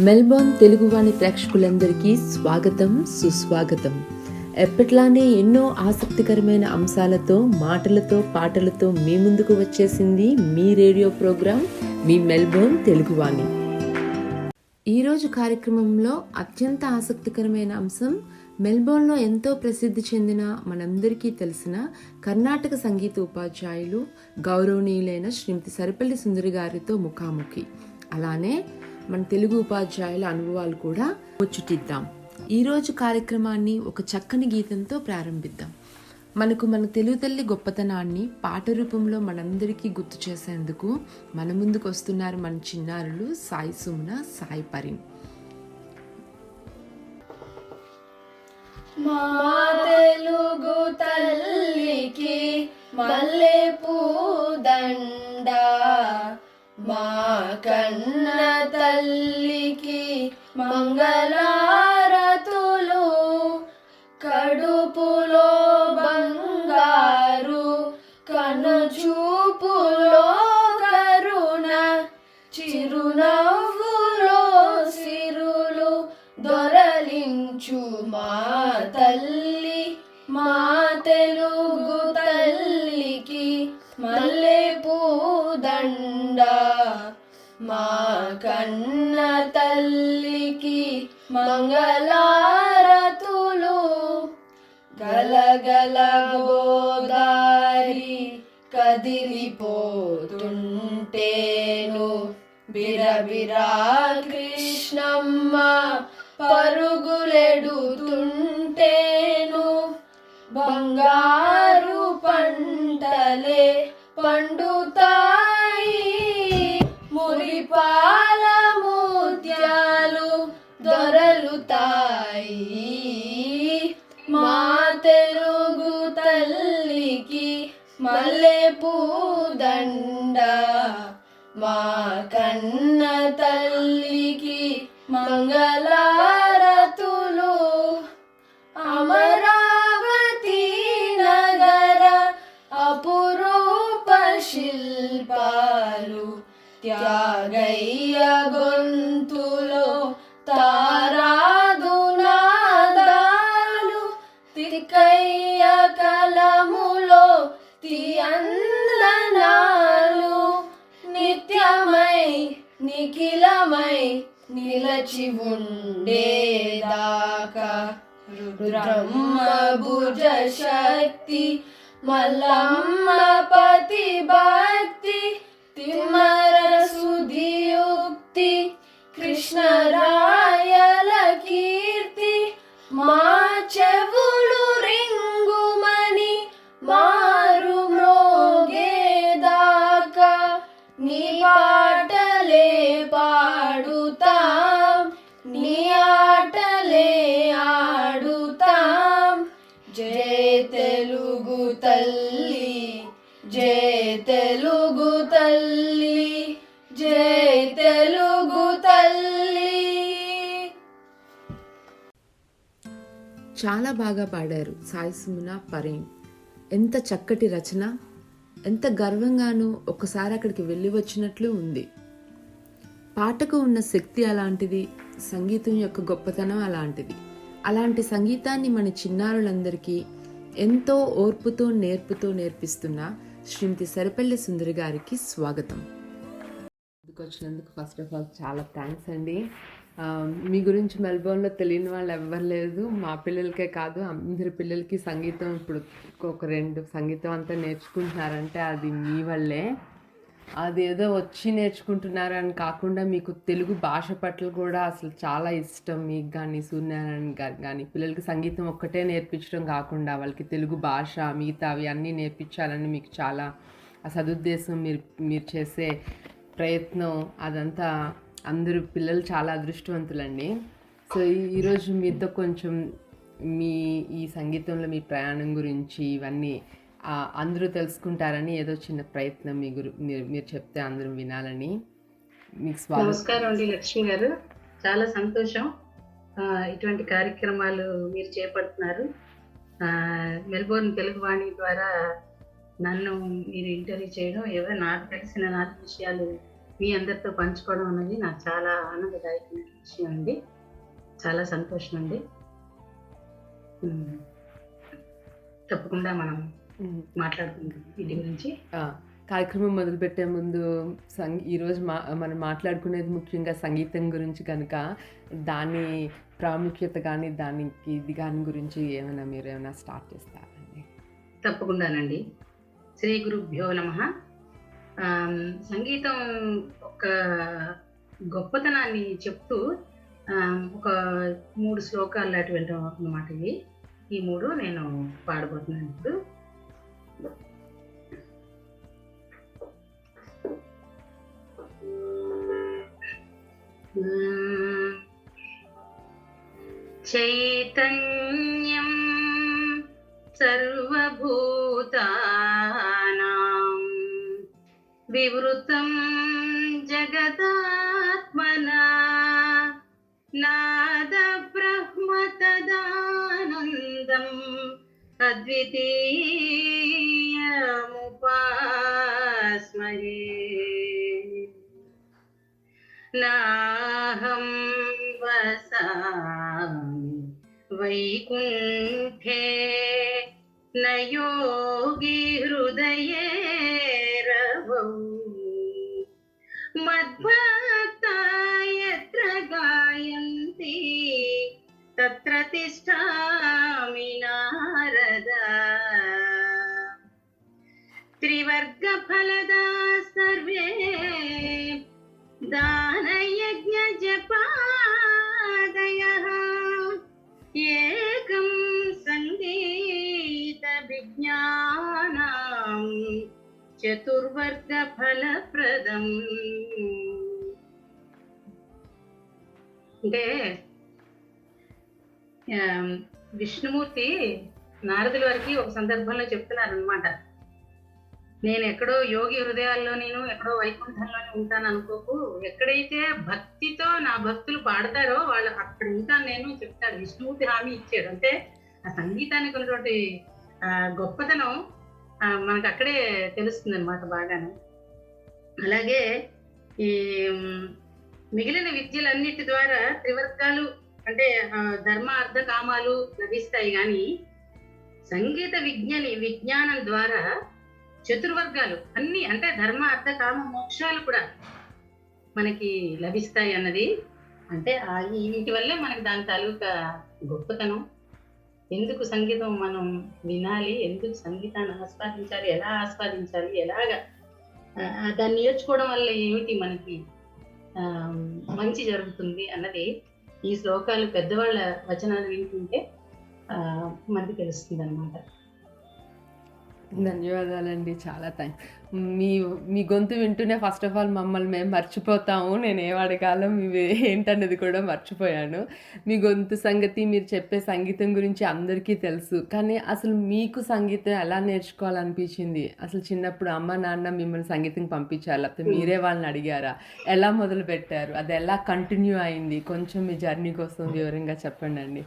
Melbourne Teluguvani ప్రేక్షకులందరికీ స్వాగతం, సుస్వాగతం. ఎప్పట్లానే ఎన్నో ఆసక్తికరమైన అంశాలతో, మాటలతో, పాటలతో మీ ముందుకు వచ్చేసింది మీ రేడియో ప్రోగ్రాం మీ మెల్బోర్న్ తెలుగువాణి. ఈరోజు కార్యక్రమంలో అత్యంత ఆసక్తికరమైన అంశం మెల్బోర్న్లో ఎంతో ప్రసిద్ధి చెందిన మనందరికీ తెలిసిన కర్ణాటక సంగీత ఉపాధ్యాయులు గౌరవనీయులైన శ్రీమతి సరిపల్లి సుందరి గారితో ముఖాముఖి, అలానే మన తెలుగు ఉపాధ్యాయుల అనుభవాలు కూడా ముచ్చటిద్దాం. ఈరోజు కార్యక్రమాన్ని ఒక చక్కని గీతంతో ప్రారంభిద్దాం. మన తెలుగు తల్లి గొప్పతనాన్ని పాట రూపంలో మనందరికీ గుర్తు చేసేందుకు మన ముందుకు వస్తున్నారు మన చిన్నారులు సాయి సుమన, సాయి పరిన్. మా తెలుగు తల్లికి మల్లె పూదండ, మా కన్న తల్లికి మంగళారతులు, కడుపులో బంగారు కనుచూపులో కరుణ, చిరునవ్వులో సిరులు దొరలించు మా తల్లి. మా తెలుగు తల్లికి మల్లె పూదండ, మా కన్న తల్లికి మంగళారతులు. గలగల గోదారి కదిలిపోతుంటేను, బిరబిరా కృష్ణమ్మ పరుగులెడుతుంటేను, బంగారు పంటలే పండుతాయి, మురిపాల ముత్యాలు దొరలుతాయి. మా తెలుగు తల్లికి మల్లె పూదండ, మా కన్న తల్లికి మంగళారతులు. అమరావతి నగర అపురూప శిల్పాలు, త్యాగయ్య గొంతులో తారాదు నాదాలు, తిక్కయ్య కలములో తీయందనాలు, నిత్యమై నిఖిలమై నిలచి ఉండేదాకా రుద్రమ్మ భుజ శక్తి, మల్లమ్మ పతి భక్తి, తిమ్మర సుధియుక్తి, కృష్ణరాయల కీర్తి. మా చెవులు రింగుమని మారు మ్రోగేదాకా నీ పాటలే పాడుతాం, నీ ఆటలే ఆడుతాం. జయ తెలుగు తల్లి, జయ తెలుగు తల్లి, జయ తెలుగు తల్లి. చాలా బాగా పాడారు సాయి సుమన, పరిన్. ఎంత చక్కటి రచన, ఎంత గర్వంగానూ ఒకసారి అక్కడికి వెళ్ళి వచ్చినట్లు ఉంది. పాటకు ఉన్న శక్తి అలాంటిది, సంగీతం యొక్క గొప్పతనం అలాంటిది. అలాంటి సంగీతాన్ని మన చిన్నారులందరికీ ఎంతో ఓర్పుతో నేర్పుతో నేర్పిస్తున్న శ్రీమతి సరిపల్లి సుందరి గారికి స్వాగతం. వచ్చినందుకు ఫస్ట్ ఆఫ్ ఆల్ చాలా థ్యాంక్స్ అండి. మీ గురించి మెల్బోర్న్లో తెలియని వాళ్ళు ఎవ్వరు లేదు. మా పిల్లలకే కాదు, అందరి పిల్లలకి సంగీతం ఇప్పుడు ఒక 2 సంగీతం అంతా నేర్చుకుంటున్నారంటే అది మీ వల్లే. అది ఏదో వచ్చి నేర్చుకుంటున్నారు అని కాకుండా మీకు తెలుగు భాష పట్ల కూడా అసలు చాలా ఇష్టం. మీకు కానీ సూర్యనారాయణ గారు కానీ పిల్లలకి సంగీతం ఒక్కటే నేర్పించడం కాకుండా వాళ్ళకి తెలుగు భాష మిగతా అవి అన్నీ నేర్పించాలని మీకు చాలా సదుద్దేశం, మీరు చేసే ప్రయత్నం అదంతా అందరూ పిల్లలు చాలా అదృష్టవంతులండి. సో ఈరోజు మీతో కొంచెం ఈ సంగీతంలో మీ ప్రయాణం గురించి ఇవన్నీ అందరూ తెలుసుకుంటారని ఏదో చిన్న ప్రయత్నం మీరు చెప్తే అందరూ వినాలని. మీకు స్వాగతం. నమస్కారం అండి లక్ష్మి గారు, చాలా సంతోషం ఇటువంటి కార్యక్రమాలు మీరు చేపడుతున్నారు. మెల్బోర్న్ తెలుగువాణి ద్వారా నన్ను మీరు ఇంటర్వ్యూ చేయడం, ఏవో నాకు తెలిసిన 4 విషయాలు మీ అందరితో పంచుకోవడం అన్నది నాకు చాలా ఆనందదాయకం. విషయం అండి. చాలా సంతోషం అండి. తప్పకుండా మనం మాట్లాడుకుందాం వీటి గురించి. కార్యక్రమం మొదలుపెట్టే ముందు ఈరోజు మనం మాట్లాడుకునేది ముఖ్యంగా సంగీతం గురించి కనుక దాని ప్రాముఖ్యత కానీ దానికి దాని గురించి మీరు ఏమైనా స్టార్ట్ చేస్తారండి? తప్పకుండానండి. శ్రీ గురుభ్యో నమః. సంగీతం ఒక గొప్పతనాన్ని చెప్తూ ఒక 3 శ్లోకాలు అటువంటి అన్నమాట. ఈ 3 నేను పాడబోతున్నాను ఇప్పుడు. చైతన్యం సర్వభూతానాం వివృతం జగదాత్మనా నాద బ్రహ్మ తదానందం అద్వితీయముపాస్మహే. నాహం వసామి వైకుంఠే న యోగి హృదయే రవౌ మద్భక్తా యత్ర గాయంతి తత్ర తిష్ఠామి నారద. త్రివర్గ ఫలదా సర్వే దానయజ్ఞ జపాదయః ఏకం సంగీత విజ్ఞానం చతుర్వర్గ ఫలప్రదం. అంటే విష్ణుమూర్తి నారదుల వారికి ఒక సందర్భంలో చెప్తున్నారు అనమాట, నేను ఎక్కడో యోగి హృదయాల్లో నేను ఎక్కడో వైకుంఠంలోనే ఉంటాను అనుకోకు, ఎక్కడైతే భక్తితో నా భక్తులు పాడతారో వాళ్ళు అక్కడ ఉంటాను నేను చెప్తాడు. విష్ణుమూర్తి హామీ ఇచ్చాడు. అంటే ఆ సంగీతానికి ఉన్నటువంటి గొప్పతనం మనకు అక్కడే తెలుస్తుంది అనమాట బాగాను. అలాగే ఈ మిగిలిన విద్యలన్నిటి ద్వారా త్రివర్గాలు అంటే ధర్మ అర్థ కామాలు లభిస్తాయి, కానీ సంగీత విజ్ఞానం ద్వారా చతుర్వర్గాలు అన్ని అంటే ధర్మ అర్థ కామ మోక్షాలు కూడా మనకి లభిస్తాయి అన్నది. అంటే వీటి వల్లే మనకి దాని తాలూకా గొప్పతనం, ఎందుకు సంగీతం మనం వినాలి, ఎందుకు సంగీతాన్ని ఆస్వాదించాలి, ఎలా ఆస్వాదించాలి, ఎలాగా దాన్ని నేర్చుకోవడం వల్ల ఏమిటి మనకి మంచి జరుగుతుంది అన్నది ఈ శ్లోకాలు పెద్దవాళ్ళ వచనాలు వింటుంటే మనకి తెలుస్తుంది అన్నమాట. ధన్యవాదాలండి, చాలా థ్యాంక్స్. మీ గొంతు వింటూనే ఫస్ట్ ఆఫ్ ఆల్ మమ్మల్ని మేము మర్చిపోతాము, నేను ఏం అడగాలో ఏంటన్నది కూడా మర్చిపోయాను. మీ గొంతు సంగతి, మీరు చెప్పే సంగీతం గురించి అందరికీ తెలుసు, కానీ అసలు మీకు సంగీతం ఎలా నేర్చుకోవాలనిపించింది? అసలు చిన్నప్పుడు అమ్మ నాన్న మిమ్మల్ని సంగీతం పంపించారు, లేకపోతే మీరే వాళ్ళని అడిగారా? ఎలా మొదలు పెట్టారు? అది ఎలా కంటిన్యూ అయింది? కొంచెం మీ జర్నీ కోసం వివరంగా చెప్పండి అండి.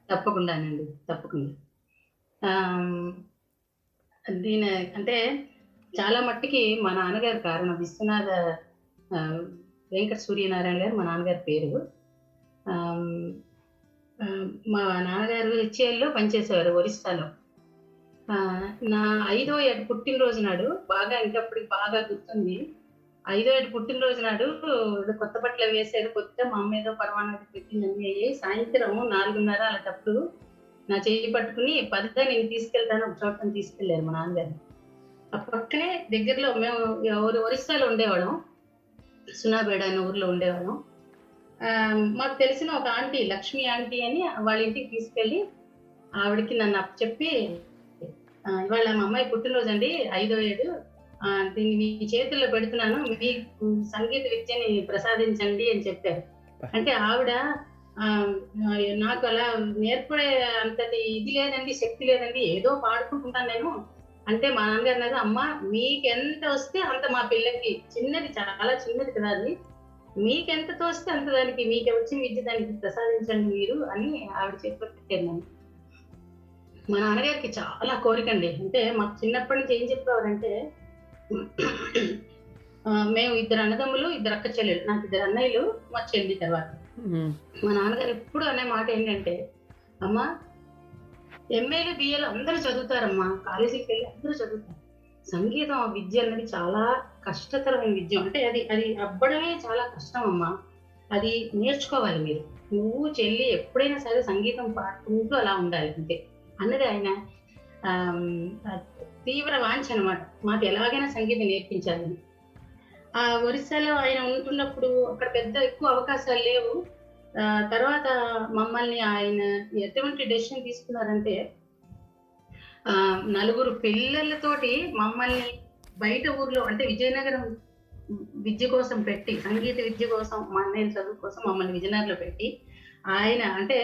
తప్పకుండానండి, తప్పకుండా. దీని అంటే చాలా మట్టికి మా నాన్నగారు కారణం. విశ్వనాథ వెంకట సూర్యనారాయణ గారు మా నాన్నగారి పేరు. మా నాన్నగారు హెచ్ఏఎల్లో పనిచేసేవారు ఒరిస్సాలో. నా 5వ ఏట పుట్టినరోజు నాడు బాగా ఇంకప్పటికి బాగా గుర్తుంది. 5వ ఏట పుట్టినరోజు నాడు కొత్త బట్టలు వేసారు, కొత్త మా అమ్మ ఏదో పరమాణం పెట్టింది అన్నీ అయ్యి. సాయంత్రం 4:30 అలాంటప్పుడు నా చెయ్యి పట్టుకుని పదిగా నేను తీసుకెళ్తాను ఒక చోట తీసుకెళ్లారు మా నాన్నగారు. ఆ పక్కనే దగ్గరలో మేము ఒరిస్సాలో ఉండేవాళ్ళం, సునాబేడ అనే ఊర్లో ఉండేవాళ్ళం. మాకు తెలిసిన ఒక ఆంటీ, లక్ష్మి ఆంటీ అని, వాళ్ళ ఇంటికి తీసుకెళ్ళి ఆవిడకి నన్ను చెప్పి, ఇవాళ మా అమ్మాయి పుట్టినరోజు అండి, 5వ ఏడు, దీన్ని మీ చేతుల్లో పెడుతున్నాను, మీ సంగీత విద్యని ప్రసాదించండి అని చెప్పారు. అంటే ఆవిడ నాకు అలా నేర్పడే అంతటి ఇది లేదండి, శక్తి లేదండి, ఏదో పాడుకుంటున్నాను నేను అంటే. మా నాన్నగారు అన్నారు, అమ్మ మీకెంత వస్తే అంత మా పిల్లకి, చిన్నది చాలా చిన్నది కదా అది, మీకెంత తోస్తే అంత దానికి, మీకు వచ్చిన విద్య దానికి ప్రసాదించండి మీరు అని ఆవిడ చెప్పారు. నన్ను మా నాన్నగారికి చాలా కోరికండి. అంటే మాకు చిన్నప్పటి నుంచి ఏం చెప్పేవారంటే, మేము 2 అన్నదమ్ములు, 2 అక్క చెల్లెలు, నాకు 2 అన్నయ్యలు, మా చెల్లి తర్వాత. మా నాన్నగారు ఎప్పుడు అనే మాట ఏంటంటే, అమ్మా ఎంఏలు బిఏలు అందరూ చదువుతారమ్మా, కాలేజీకి వెళ్ళి అందరూ చదువుతారు. సంగీతం విద్య అన్నది చాలా కష్టతరమైన విద్య. అంటే అది అది అబ్బడమే చాలా కష్టం అమ్మా. అది నేర్చుకోవాలి మీరు. నువ్వు చెల్లి ఎప్పుడైనా సరే సంగీతం పాడుకుంటూ అలా ఉండాలి అంతే అన్నది ఆయన ఆమ్, ఆ, తీవ్ర వాంఛ అనమాట. మాకు ఎలాగైనా సంగీతం నేర్పించాలని. ఆ ఒరిస్సాలో ఆయన ఉంటున్నప్పుడు అక్కడ పెద్ద ఎక్కువ అవకాశాలు లేవు. ఆ తర్వాత మమ్మల్ని ఆయన ఎటువంటి డెసిషన్ తీసుకున్నారంటే, ఆ నలుగురు పిల్లలతోటి మమ్మల్ని బయట ఊర్లో అంటే విజయనగరం విద్య కోసం పెట్టి, సంగీత విద్య కోసం, మా అన్నయ్య చదువు కోసం మమ్మల్ని విజయనగరంలో పెట్టి, ఆయన అంటే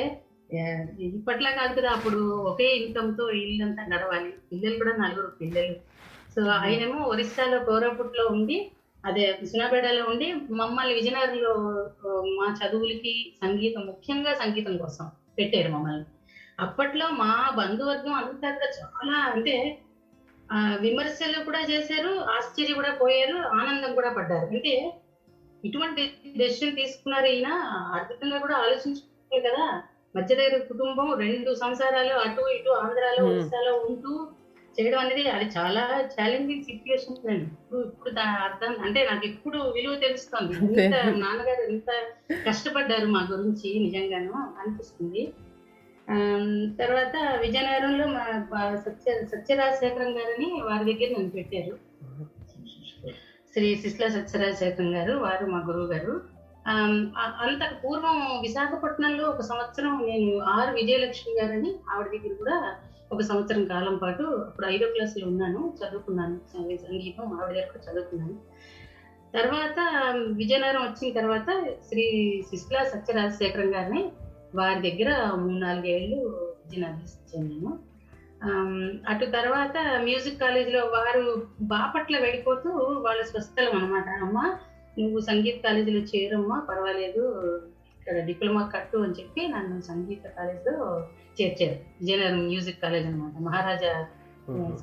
ఆ, ఇప్పట్లా కాదు కదా, అప్పుడు ఒకే ఇన్కమ్ తో ఇల్లంతా గడవాలి. పిల్లలు కూడా నలుగురు పిల్లలు. సో ఆయనేమో ఒరిస్సాలో కోరాపుట్లో ఉండి, అదే సునాపేటలో ఉండి మమ్మల్ని విజయనగరంలో మా చదువులకి సంగీతం, ముఖ్యంగా సంగీతం కోసం పెట్టారు మమ్మల్ని. అప్పట్లో మా బంధువర్గం అంతా కూడా చాలా అంటే విమర్శలు కూడా చేశారు, ఆశ్చర్య కూడా పోయారు, ఆనందం కూడా పడ్డారు. అంటే ఇటువంటి డెసిషన్ తీసుకున్నారు ఈయన, ఆర్థికంగా కూడా ఆలోచించుకోవాలి కదా. మధ్యతరగతి కుటుంబం, 2 సంవత్సరాలు అటు ఇటు ఆంధ్రాలో ఒరిస్సాలో ఉంటూ చేయడం అనేది అది చాలా ఛాలెంజింగ్ సిచ్యుయేషన్ అండి. ఇప్పుడు దాని అర్థం అంటే నాకు ఇప్పుడు విలువ తెలుస్తుంది. ఇంత నాన్నగారు ఎంత కష్టపడ్డారు మా గురించి నిజంగాను అనిపిస్తుంది. తర్వాత విజయనగరంలో మా సత్యరాజశేఖరం గారని వారి దగ్గర నన్ను పెట్టారు. శ్రీ శిష్ల సత్యరాజశేఖరం గారు, వారు మా గురువు గారు. అంతకు పూర్వం విశాఖపట్నంలో ఒక సంవత్సరం నేను విజయలక్ష్మి గారని ఆవిడ దగ్గర కూడా ఒక సంవత్సరం కాలం పాటు, అప్పుడు 5వ క్లాసులో ఉన్నాను, చదువుకున్నాను సంగీతం. ఆవిడ దగ్గర కూడా చదువుకున్నాను. తర్వాత విజయనగరం వచ్చిన తర్వాత శ్రీ శిష్ల సత్యరాజశేఖరం గారిని వారి దగ్గర 3-4 ఏళ్ళు విద్యను అభ్యసించాను నేను. అటు తర్వాత మ్యూజిక్ కాలేజీలో వారు బాపట్ల వెళ్ళిపోతూ వాళ్ళ స్వస్థలం అనమాట. అమ్మ నువ్వు సంగీత కాలేజీలో చేరమ్మా, పర్వాలేదు, ఇక్కడ డిప్లొమా కట్టు అని చెప్పి నన్ను సంగీత కాలేజీలో చేర్చారు. విజయనగరం మ్యూజిక్ కాలేజ్ అనమాట, మహారాజా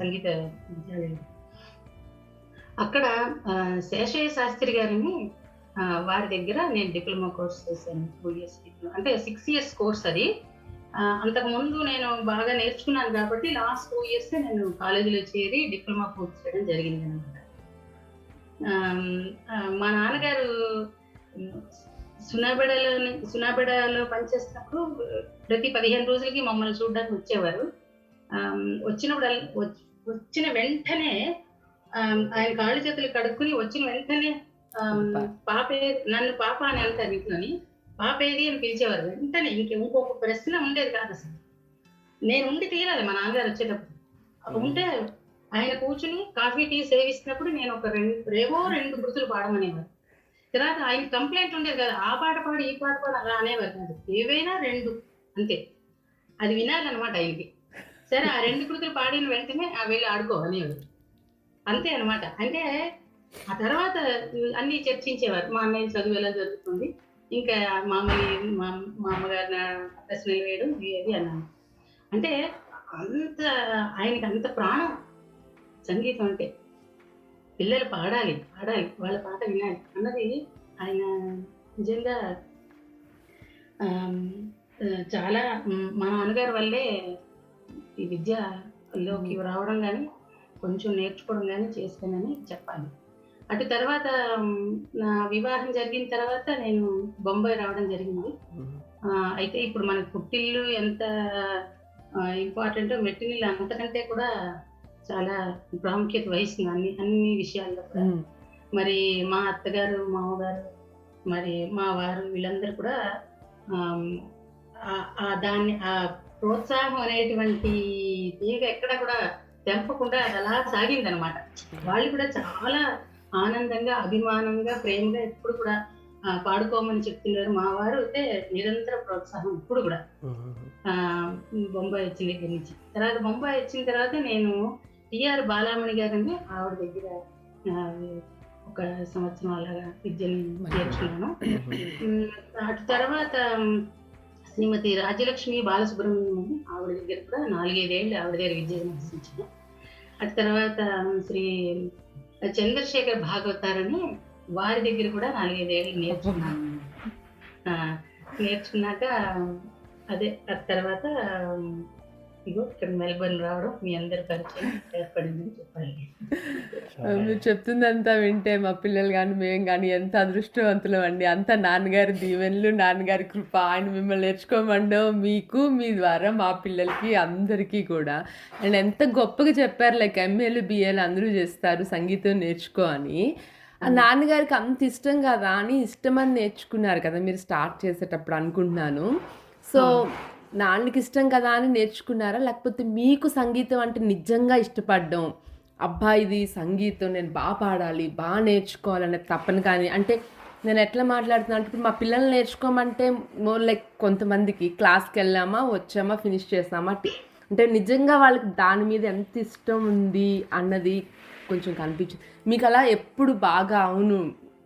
సంగీత విద్యాలయం. అక్కడ శేషయ్య శాస్త్రి గారిని వారి దగ్గర నేను డిప్లొమా కోర్స్ చేశాను. 2 years డిప్లొమా అంటే 6 years కోర్స్ అది. అంతకు ముందు నేను బాగా నేర్చుకున్నాను కాబట్టి లాస్ట్ 2 years నేను కాలేజీలో చేరి డిప్లొమా పూర్తి చేయడం జరిగింది అనమాట. మా నాన్నగారు సునాబెడలో పనిచేస్తున్నప్పుడు ప్రతి 15 రోజులకి మమ్మల్ని చూడడానికి వచ్చేవారు. వచ్చిన వెంటనే ఆయన కాళ్ళు చేతులు కడుక్కుని వచ్చిన వెంటనే నన్ను పాప అని అంటారు ఇంట్లోని, పాప ఏది అని పిలిచేవారు. వెంటనే ఇంకొక ప్రశ్న ఉండేది కాదు అసలు. నేను ఉండి తీరాలి మా నాన్నగారు వచ్చేటప్పుడు. ఉంటే ఆయన కూర్చుని కాఫీ టీ సేవిస్తున్నప్పుడు నేను ఒక 2 గుర్తులు పాడమనేవారు. తర్వాత ఆయన కంప్లైంట్ ఉండేది కదా, ఆ పాట పాడు ఈ పాట పాడు అలా అనేవారు కాదు, ఏవైనా 2 అంతే, అది వినాలన్నమాట ఆయనకి. సరే ఆ 2 గుర్తులు పాడిన వెంటనే వెళ్ళి ఆడుకో అనేవారు, అంతే అనమాట. అంటే ఆ తర్వాత అన్ని చర్చించేవారు. మా అన్నయ్య చదువు ఎలా జరుగుతుంది, ఇంకా మా అమ్మగారిని ప్రశ్నలు వేయడం ఏది అన్నాను. అంటే అంత ఆయనకి అంత ప్రాణం సంగీతం అంటే. పిల్లలు పాడాలి వాళ్ళ పాట వినాలి అన్నది ఆయన నిజంగా చాలా మా నాన్నగారి వల్లే ఈ విద్యలోకి రావడం కానీ కొంచెం నేర్చుకోవడం కానీ చేశానని చెప్పాలి. అటు తర్వాత నా వివాహం జరిగిన తర్వాత నేను బొంబాయి రావడం జరిగింది. అయితే ఇప్పుడు మనకు పుట్టిల్లు ఎంత ఇంపార్టెంట్, మెట్టినిల్లు అంతకంటే కూడా చాలా ప్రాముఖ్యత వహిస్తుంది అన్ని విషయాల్లో కూడా. మరి మా అత్తగారు, మామగారు, మరి మా వారు వీళ్ళందరూ కూడా దాన్ని ఆ ప్రోత్సాహం అనేటువంటి తీగ ఎక్కడ కూడా తెంపకుండా అలా సాగింది అనమాట. వాళ్ళు కూడా చాలా ఆనందంగా, అభిమానంగా, ప్రేమగా ఎప్పుడు కూడా పాడుకోమని చెప్తున్నారు. మా వారు అయితే నిరంతర ప్రోత్సాహం ఇప్పుడు కూడా. బొంబాయి వచ్చిన దగ్గర నుంచి. తర్వాత బొంబాయి వచ్చిన తర్వాత నేను టిఆర్ బాలామణి గారిని ఆవిడ దగ్గర ఒక సంవత్సరం అలాగా విద్యను నేర్చుకున్నాను. అటు తర్వాత శ్రీమతి రాజ్యలక్ష్మి బాలసుబ్రహ్మణ్యం అని ఆవిడ దగ్గర కూడా 4-5 ఏళ్ళు ఆవిడ దగ్గర విద్యను అభ్యసించాను. అటు తర్వాత శ్రీ చంద్రశేఖర్ భాగవతారని వారి దగ్గర కూడా 4-5 ఏళ్ళు నేర్చుకున్నాను. నేర్చుకున్నాక అదే ఆ తర్వాత ఇగో ఇక్కడ మెల్బర్న్ రావడం, మీ అందరి పరిచయం ఏర్పడిందని చెప్పాలి. మీరు చెప్తుందంతా వింటే మా పిల్లలు కానీ మేము కానీ ఎంత అదృష్టవంతులం అండి. అంతా నాన్నగారి దీవెనలు, నాన్నగారి కృప, ఆయన మిమ్మల్ని నేర్చుకోమండో మీకు మీ ద్వారా మా పిల్లలకి అందరికీ కూడా. అండ్ ఎంత గొప్పగా చెప్పారు, లైక్ ఎంఏలు బిఏలు అందరూ చేస్తారు సంగీతం నేర్చుకో అని. ఆ నాన్నగారికి అంత ఇష్టం కదా అని ఇష్టమని నేర్చుకున్నారు కదా మీరు స్టార్ట్ చేసేటప్పుడు అనుకుంటున్నాను. సో నాన్నకి ఇష్టం కదా అని నేర్చుకున్నారా, లేకపోతే మీకు సంగీతం అంటే నిజంగా ఇష్టపడడం, అబ్బా ఇది సంగీతం నేను బాగా పాడాలి బాగా నేర్చుకోవాలనే తప్పని, కానీ అంటే నేను ఎట్లా మాట్లాడుతున్నాను అంటే ఇప్పుడు మా పిల్లల్ని నేర్చుకోమంటే మోర్ లైక్ కొంతమందికి క్లాస్కి వెళ్ళామా వచ్చామా ఫినిష్ చేసామా అంటే నిజంగా వాళ్ళకి దాని మీద ఎంత ఇష్టం ఉంది అన్నది కొంచెం కనిపించింది. మీకు అలా ఎప్పుడు బాగా అవును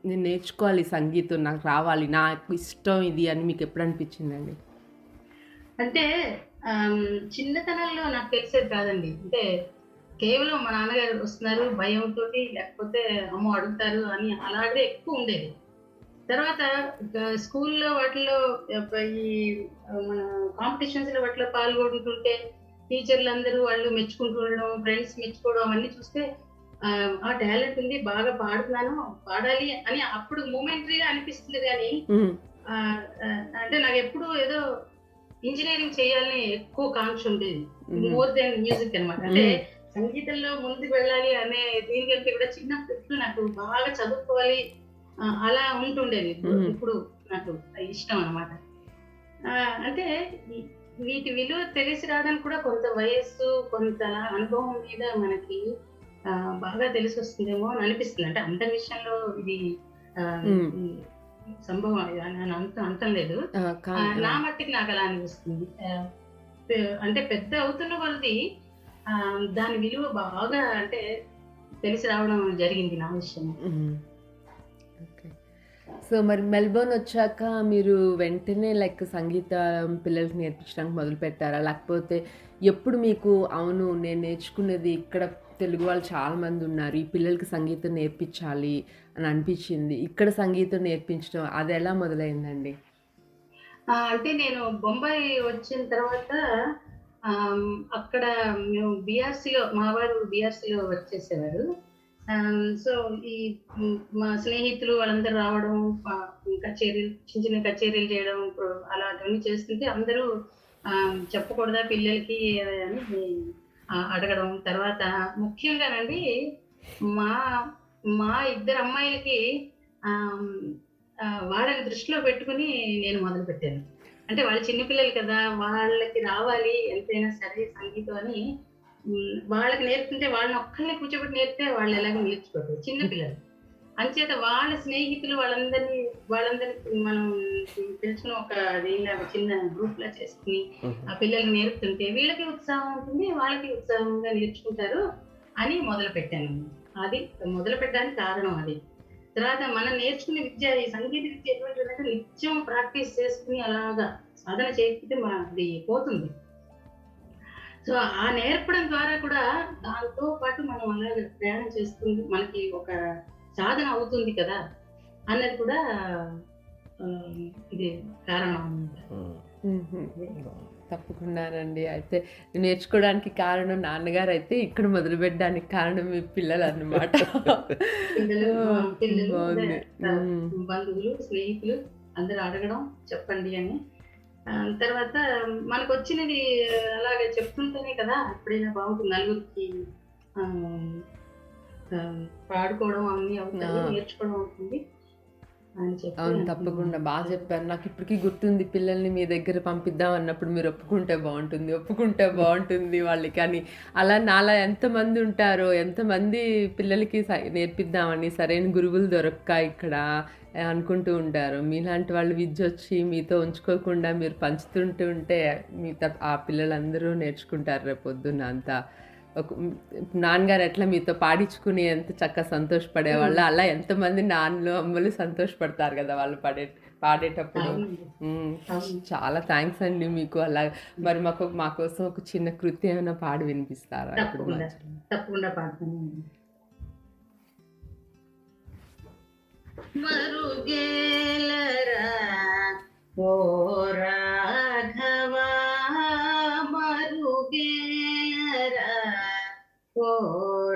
నేను నేర్చుకోవాలి సంగీతం నాకు రావాలి నాకు ఇష్టం ఇది అని మీకు ఎప్పుడు అనిపించిందండి? అంటే చిన్నతనంలో నాకు తెలిసేది కాదండి. అంటే కేవలం మా నాన్నగారు వస్తున్నారు భయంతో, లేకపోతే అమ్మో అడుగుతారు అని అలాగే ఎక్కువ ఉండేది. తర్వాత స్కూల్లో వాటిలో ఈ మన కాంపిటీషన్స్ లో వాటిలో పాల్గొంటుంటే టీచర్లు అందరూ వాళ్ళు మెచ్చుకుంటుండడం, ఫ్రెండ్స్ మెచ్చుకోవడం అవన్నీ చూస్తే ఆ టాలెంట్ ఉంది, బాగా పాడుతున్నాను, పాడాలి అని అప్పుడు మూమెంటరీగా అనిపిస్తుంది. కానీ అంటే నాకు ఎప్పుడు ఏదో ఇంజనీరింగ్ చేయాలని ఎక్కువ కాంక్ష ఉండేది, మోర్ దెన్ మ్యూజిక్ అనమాట. అంటే సంగీతంలో ముందుకు వెళ్ళాలి అనే దీనికంటే కూడా చిన్నప్పుడు నాకు బాగా చదువుకోవాలి అలా ఉంటుండేది. ఇప్పుడు నాకు ఇష్టం అనమాట. అంటే వీటి విలువ తెలిసి రావడానికి కూడా కొంత వయస్సు, కొంత అనుభవం మీద మనకి బాగా తెలిసి వస్తుందేమో అని అనిపిస్తుంది. అంటే అందరి విషయంలో ఇది సంభవం అని అంతం లేదు. నా మట్టికి నాకు అలా అనిపిస్తుంది. అంటే పెద్ద అవుతున్న కొలది దాని విలువ బాగా అంటే తెలిసి రావడం జరిగింది నా విషయం. సో మరి మెల్బోర్న్ వచ్చాక మీరు వెంటనే లైక్ సంగీతం పిల్లలకి నేర్పించడానికి మొదలు పెట్టారా, లేకపోతే ఎప్పుడు మీకు అవును నేను నేర్చుకునేది ఇక్కడ తెలుగు వాళ్ళు చాలామంది ఉన్నారు ఈ పిల్లలకి సంగీతం నేర్పించాలి అని అనిపించింది, ఇక్కడ సంగీతం నేర్పించడం అది ఎలా మొదలైందండి? అంటే నేను బొంబాయి వచ్చిన తర్వాత అక్కడ మేము బీఆర్సీలో, మా వారు బీఆర్సీలో వర్క్ చేసేవారు. సో ఈ మా స్నేహితులు వాళ్ళందరూ రావడం, కచేరీలు చిన్న చిన్న కచేరీలు చేయడం అలాంటివన్నీ చేస్తుంటే అందరూ చెప్పకూడదా పిల్లలకి అని అడగడం. తర్వాత ముఖ్యంగానండి మా మా ఇద్దరు అమ్మాయిలకి వాళ్ళని దృష్టిలో పెట్టుకుని నేను మొదలు పెట్టాను. అంటే వాళ్ళు చిన్నపిల్లలు కదా, వాళ్ళకి రావాలి ఎంతైనా సరే సంగీతం అని వాళ్ళకి నేర్పుతుంటే వాళ్ళని ఒక్కరిని కూర్చోబెట్టి నేర్పితే వాళ్ళు ఎలాగో నేర్చుకోరు చిన్నపిల్లలు. అంచేత వాళ్ళ స్నేహితులు వాళ్ళందరినీ మనం తెలుసుకుని ఒక దీనిలాగా చిన్న గ్రూప్ లా చేసుకుని ఆ పిల్లలకి నేర్పుతుంటే వీళ్ళకి ఉత్సాహం ఉంటుంది, వాళ్ళకి ఉత్సాహంగా నేర్చుకుంటారు అని మొదలు పెట్టాను. అది మొదలు పెట్టడానికి కారణం అది. తర్వాత మనం నేర్చుకునే విద్య, ఈ సంగీత విద్య ఎటువంటి నిత్యం ప్రాక్టీస్ చేసుకుని అలాగా సాధన చేయకపోతే అది పోతుంది. సో ఆ నేర్పడం ద్వారా కూడా దాంతో పాటు మనం అలాగే ప్రయాణం చేస్తుంది, మనకి ఒక సాధన అవుతుంది కదా అన్నది కూడా ఇది కారణం. తప్పకుండానండి. అయితే నేర్చుకోవడానికి కారణం నాన్నగారు అయితే ఇక్కడ మొదలు పెట్టడానికి కారణం మీ పిల్లలు అన్నమాట. బంధువులు స్నేహితులు అందరూ అడగడం చెప్పండి అని. తర్వాత మనకు వచ్చినది అలాగే చెప్తుంటేనే కదా ఎప్పుడైనా బాగుంటుంది, నలుగురికి పాడుకోవడం అన్ని అవుతుంది, నేర్చుకోవడం అవుతుంది. అవును తప్పకుండా బాగా చెప్పారు. నాకు ఇప్పటికీ గుర్తుంది పిల్లల్ని మీ దగ్గర పంపిద్దాం అన్నప్పుడు మీరు ఒప్పుకుంటే బాగుంటుంది వాళ్ళకి అని. అలా నాలా ఎంతమంది ఉంటారో, ఎంతమంది పిల్లలకి నేర్పిద్దామని సరైన గురువులు దొరక్క ఇక్కడ అనుకుంటూ ఉంటారు. మీలాంటి వాళ్ళు విద్య వచ్చి మీతో ఉంచుకోకుండా మీరు పంచుతుంటూ ఉంటే ఆ పిల్లలందరూ నేర్చుకుంటారు రేపు పొద్దున్న. అంతా నాన్నగారు ఎట్లా మీతో పాడించుకుని ఎంత చక్కగా సంతోషపడేవాళ్ళు, అలా ఎంతమంది నాన్నలు అమ్మలు సంతోషపడతారు కదా వాళ్ళు పాడేటప్పుడు. చాలా థ్యాంక్స్ అండి మీకు. అలా మరి మా కోసం ఒక చిన్న కృతి ఏమైనా పాడి వినిపిస్తారా? తప్పకుండా పాడతాను. మరుగేలరా ओ राघवा मरुगेलरा ओ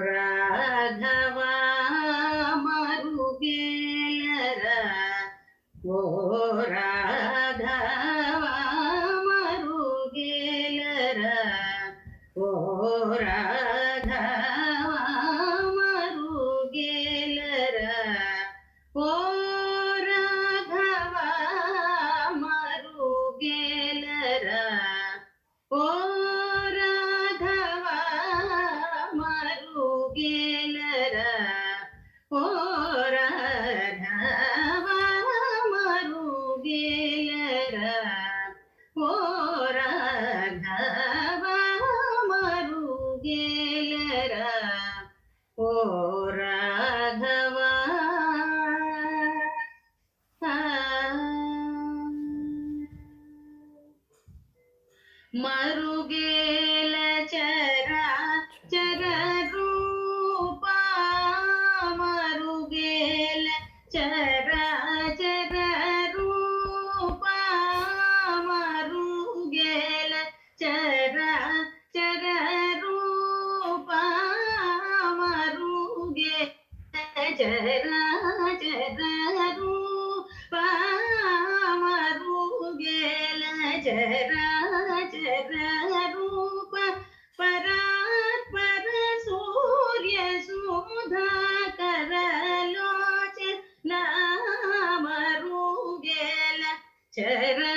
राघवा मरुगेलरा ओ राघवा मरुगेलरा ओ राघवा मरुगेलरा ओ राघवा मरुगेलरा ओ राघवा मरुगेलरा ओ राघवा मरुगेलरा ओ राघवा मरुगेलरा ओ राघवा मरुगेल चरा चर रूपा मरुगेल चरा चर रूपा मरुगेल चरा चर रूपा मरुगेल चरा चर रूपा मरुगेल चरा चर रूप परात्पर सूर्य सुधा करलोचना मरुगेल चरा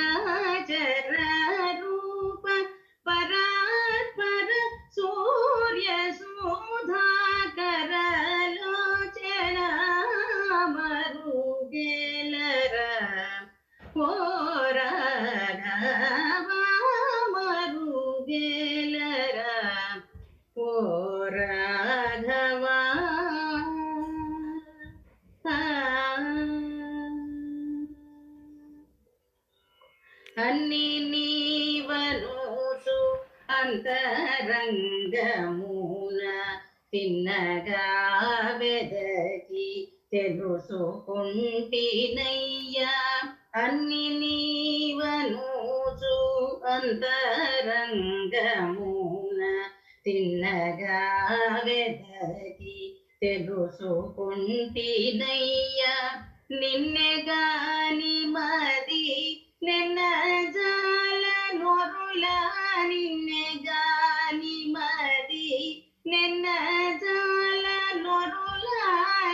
चर रूप परात्पर सूर्य सुधा करलोचना मरुगेलरा ओ राघवा मरुगेलरा ओ राघवा అన్ని నీవనుచు అంతరంగమున తిన్నగా వెదకి తెలుసుకుంటినయ్యా అన్ని నీవనుచు అంతరంగమున తిన్నగా వెదకి తెలుసుకుంటినయ్యా నిన్నె గాని మది నిన్న జాల నొరుల నిన్నె గాని మది నిన్న జాల నొరుల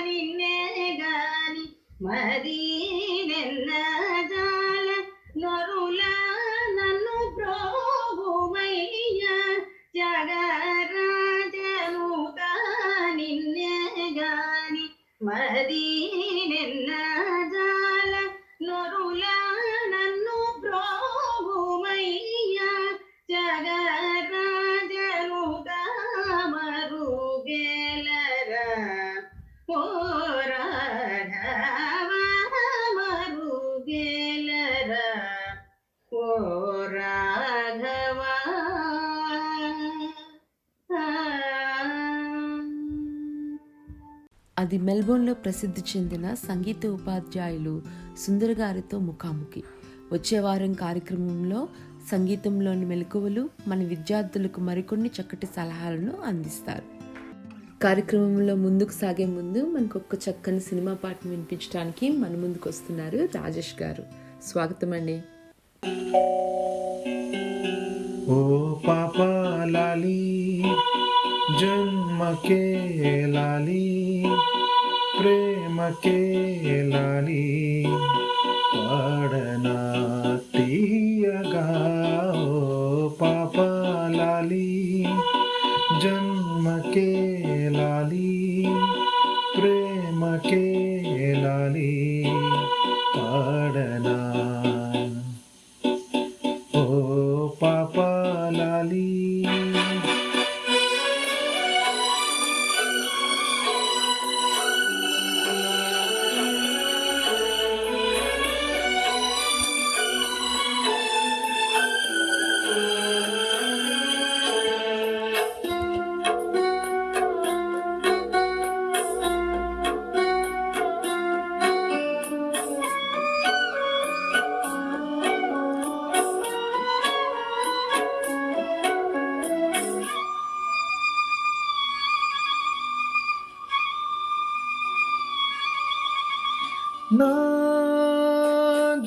నిన్నె గాని మది నిన్న జాల నొరుల నన్ను ప్రోభుమయ్య జగరాజనుత నిన్నె గాని మది నిన్న జాల నొరుల నన్ను ప్రోభుమయ్య జగరాజనుత మరుగేలరా ఓ రాఘవా మరుగేలరా ఓ రాఘవా అది మెల్బోర్న్లో ప్రసిద్ధి చెందిన సంగీత ఉపాధ్యాయులు సుందర్ గారితో ముఖాముఖి. వచ్చే వారం కార్యక్రమంలో సంగీతంలోని మెలకువలు మన విద్యార్థులకు మరికొన్ని చక్కటి సలహాలను అందిస్తారు. కార్యక్రమంలో ముందుకు సాగే ముందు మనకు ఒక చక్కని సినిమా పాటను వినిపించడానికి మన ముందుకు వస్తున్నారు రాజేష్ గారు. స్వాగతం అండి. ओ पापा लाली जन्म के लाली प्रेम के लाली पढ़ना तीयगा ओ पापा लाली जन्म के लाली प्रेम के लाली पढ़ना ओ पापा लाली నా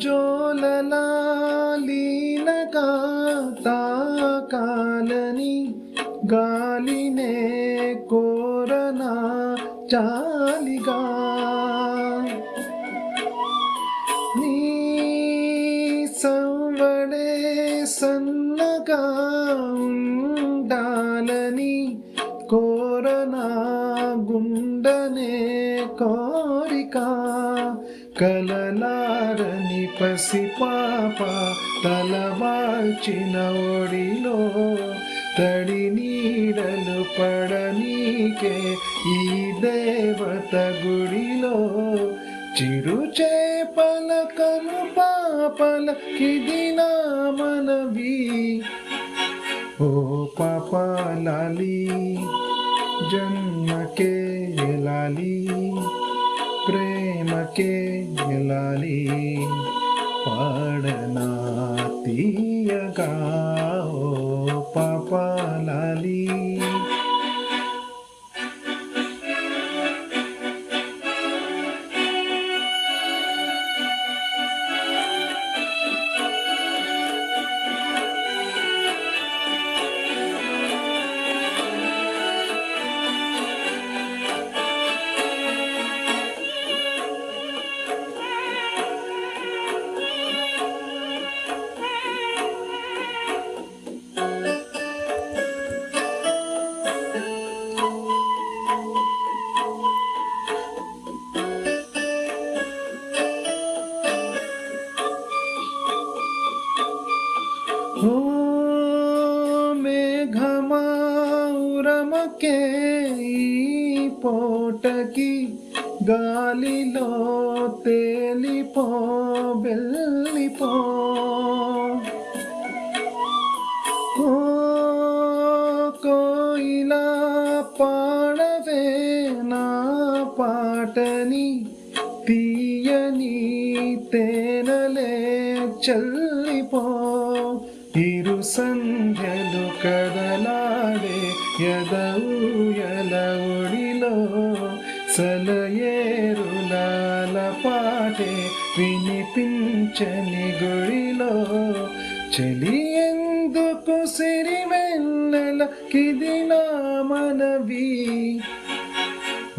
జోలలా లీలగా తాకాలని గాలినే కోరనా చాలిగా నీ సంవడే సన్నగా ఉండాలని కోరనా గుండనే కోరిక కలలారని పసిపాప తలవాల్చిన ఒడిలో తడి నీడలు పడనీకే ఈ దేవత గుడిలో చిరు చేపల కను పాపల కిదినా మనవి ఓ పాప లాలి జన్మకే లాలి ప్రేమకే లాలి పాడనా తీయగా ఓ పాప లాలి ఓ మేఘమా ఉరమకే ఈ పోటకి గాలిలో తేలిపో వెళ్ళిపో ఓ కోయిలా పాడవే నా పాటని తీయని తేనలే చల్లిపో ఇరు సంధ్యలు కదలాడే ఎదవుయల ఒడిలో సలయేరులాల పాటే వినిపించని గుడిలో చలి ఎందుకు సిరివెన్నెల కిదినా మనవి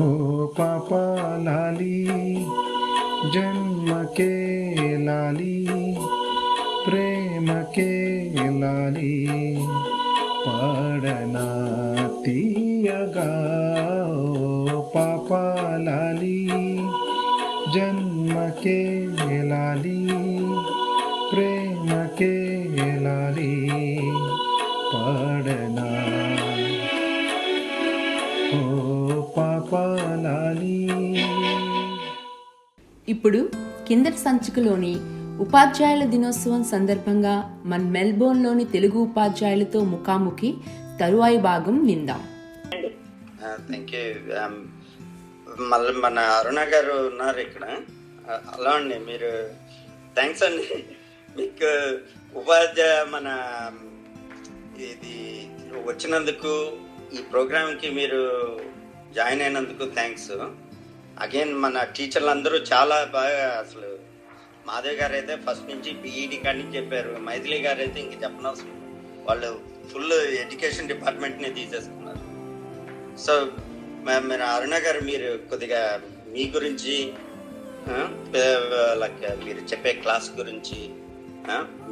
ఓ పాప లాలి జన్మకే లాలి ప్రేమకే లాలి పాడనా తీయగా ఓ పాప లాలి జన్మకే లాలి ప్రేమకే లాలి పాడనా ఓ పాప లాలి. ఇప్పుడు కిందటి సంచికలోని ఉపాధ్యాయుల దినోత్సవం సందర్భంగా మన మెల్బోర్న్లోని తెలుగు ఉపాధ్యాయులతో ముఖాముఖి తరువాయి భాగం విందాం. Thank you. మళ్ళీ మన అరుణ గారు ఉన్నారు ఇక్కడ. అలా అండి, మీరు థ్యాంక్స్ అండి. మీకు ఉపాధ్యాయ మన ఇది వచ్చినందుకు, ఈ ప్రోగ్రామ్కి మీరు జాయిన్ అయినందుకు థ్యాంక్స్ అగైన్. మన టీచర్లు అందరూ చాలా బాగా, అసలు మాధవ్ గారు అయితే ఫస్ట్ నుంచి బీఈడి కాడి నుంచి చెప్పారు. మైథిలి గారు అయితే ఇంక చెప్పనవసరం, వాళ్ళు ఫుల్ ఎడ్యుకేషన్ డిపార్ట్మెంట్ని తీసేసుకున్నారు. సో మీరు అరుణ గారు, మీరు కొద్దిగా మీ గురించి, మీరు చెప్పే క్లాస్ గురించి,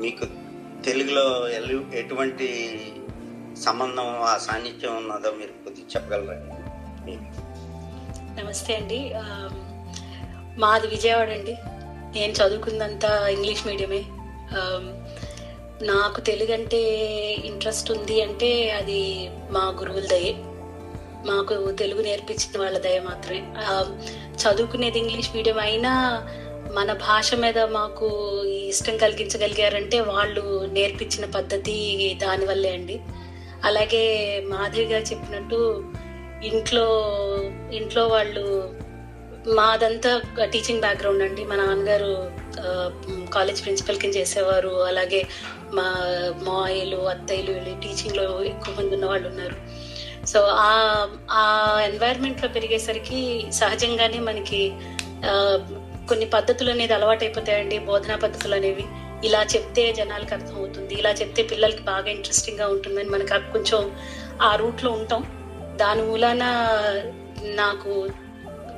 మీకు తెలుగులో ఎటువంటి సంబంధం, ఆ సాన్నిధ్యం ఉన్నదో మీరు కొద్దిగా చెప్పగలరా? నమస్తే అండి. మాది విజయవాడ అండి. నేను చదువుకుందంతా ఇంగ్లీష్ మీడియమే. నాకు తెలుగు అంటే ఇంట్రెస్ట్ ఉంది అంటే అది మా గురువుల దయే. మాకు తెలుగు నేర్పించిన వాళ్ళ దయ మాత్రమే. చదువుకునేది ఇంగ్లీష్ మీడియం అయినా మన భాష మీద మాకు ఇష్టం కలిగించగలిగారంటే వాళ్ళు నేర్పించిన పద్ధతి దానివల్లే అండి. అలాగే మాధవి గారు చెప్పినట్టు ఇంట్లో వాళ్ళు, మాదంతా టీచింగ్ బ్యాక్గ్రౌండ్ అండి. మా నాన్నగారు కాలేజ్ ప్రిన్సిపల్ కింద చేసేవారు. అలాగే మా మాయలు, అత్తయ్యలు వీళ్ళు టీచింగ్లో ఎక్కువ మంది ఉన్న వాళ్ళు ఉన్నారు. సో ఆ ఎన్వైరన్మెంట్లో పెరిగేసరికి సహజంగానే మనకి కొన్ని పద్ధతులు అనేది అలవాటైపోతాయండి, బోధనా పద్ధతులు అనేవి. ఇలా చెప్తే జనాలకు అర్థం అవుతుంది, ఇలా చెప్తే పిల్లలకి బాగా ఇంట్రెస్టింగ్ గా ఉంటుందని మనకు కొంచెం ఆ రూట్ లో ఉంటాం. దాని మూలాన నాకు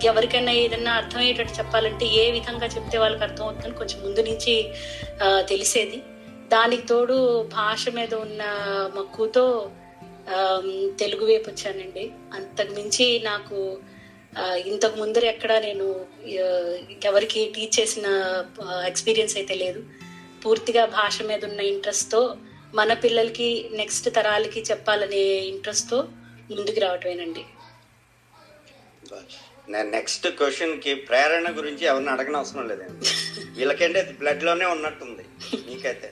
ఎవరికైనా ఏదైనా అర్థమయ్యేటట్టు చెప్పాలంటే ఏ విధంగా చెప్తే వాళ్ళకి అర్థం అవుతుందని కొంచెం ముందు నుంచి తెలిసేది. దానికి తోడు భాష మీద ఉన్న మక్కువతో తెలుగు వైపు వచ్చానండి. అంతకు మించి నాకు ఇంతకు ముందర ఎక్కడ నేను ఎవరికి టీచ్ చేసిన ఎక్స్పీరియన్స్ అయితే లేదు. పూర్తిగా భాష మీద ఉన్న ఇంట్రెస్ట్తో మన పిల్లలకి నెక్స్ట్ తరాలకి చెప్పాలనే ఇంట్రెస్ట్తో ముందుకు రావటమేనండి. నెక్స్ట్ క్వశ్చన్ కి ప్రేరణ గురించి ఎవరిని అడగని అవసరం లేదండి. వీళ్ళకంటే బ్లడ్ లోనే ఉన్నట్టుంది. మీకైతే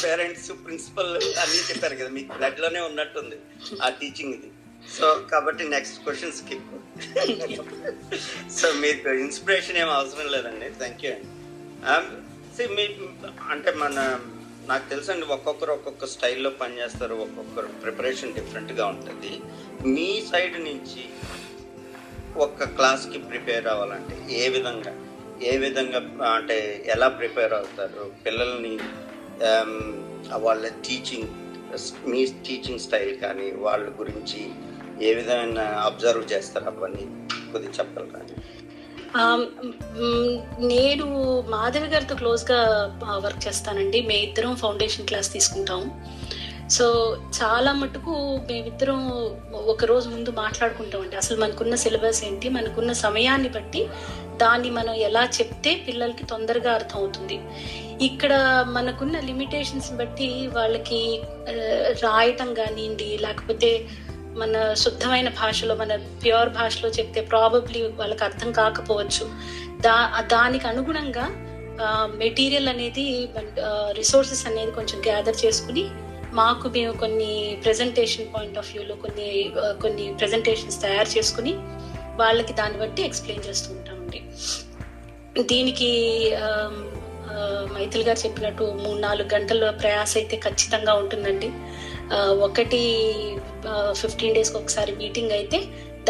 పేరెంట్స్, ప్రిన్సిపల్ అన్ని చెప్పారు కదా, మీకు బ్లడ్ లోనే ఉన్నట్టుంది ఆ టీచింగ్ ఇది. సో కాబట్టి నెక్స్ట్ క్వశ్చన్ స్కిప్. సో మీకు ఇన్స్పిరేషన్ ఏం అవసరం లేదండి. థ్యాంక్ యూ అండి. మీ అంటే నాకు తెలుసండి, ఒక్కొక్కరు ఒక్కొక్క స్టైల్లో పనిచేస్తారు, ఒక్కొక్కరు ప్రిపరేషన్ డిఫరెంట్గా ఉంటుంది. మీ సైడ్ నుంచి ఒక్క క్లాస్కి ప్రిపేర్ అవ్వాలంటే ఏ విధంగా అంటే ఎలా ప్రిపేర్ అవుతారు? పిల్లల్ని వాళ్ళ మీ టీచింగ్ స్టైల్ కానీ వాళ్ళ గురించి ఏ విధమైన అబ్జర్వ్ చేస్తారు, అవన్నీ కొద్దిగా చెప్పగలరా? నేను మాధవి గారితో క్లోజ్గా వర్క్ చేస్తానండి. మేమిద్దరం ఫౌండేషన్ క్లాస్ తీసుకుంటాం. సో చాలా మటుకు మేమిద్దరం ఒక రోజు ముందు మాట్లాడుకుంటామండి. అసలు మనకున్న సిలబస్ ఏంటి, మనకున్న సమయాన్ని బట్టి దాన్ని మనం ఎలా చెప్తే పిల్లలకి తొందరగా అర్థం అవుతుంది. ఇక్కడ మనకున్న లిమిటేషన్స్ బట్టి వాళ్ళకి రాయటం కానివ్వండి, లేకపోతే మన శుద్ధమైన భాషలో, మన ప్యూర్ భాషలో చెప్తే ప్రాబబ్లీ వాళ్ళకి అర్థం కాకపోవచ్చు. దానికి అనుగుణంగా మెటీరియల్ అనేది, రిసోర్సెస్ అనేది కొంచెం గ్యాదర్ చేసుకుని మేము కొన్ని ప్రెజెంటేషన్ పాయింట్ ఆఫ్ వ్యూలో కొన్ని ప్రెజెంటేషన్స్ తయారు చేసుకుని వాళ్ళకి దాన్ని బట్టి ఎక్స్ప్లెయిన్ చేస్తూ ఉంటామండి. దీనికి మైథిలి గారు చెప్పినట్టు 3-4 గంటల ప్రయాస అయితే ఖచ్చితంగా ఉంటుందండి. ఒకటి 15 daysకి ఒకసారి మీటింగ్ అయితే,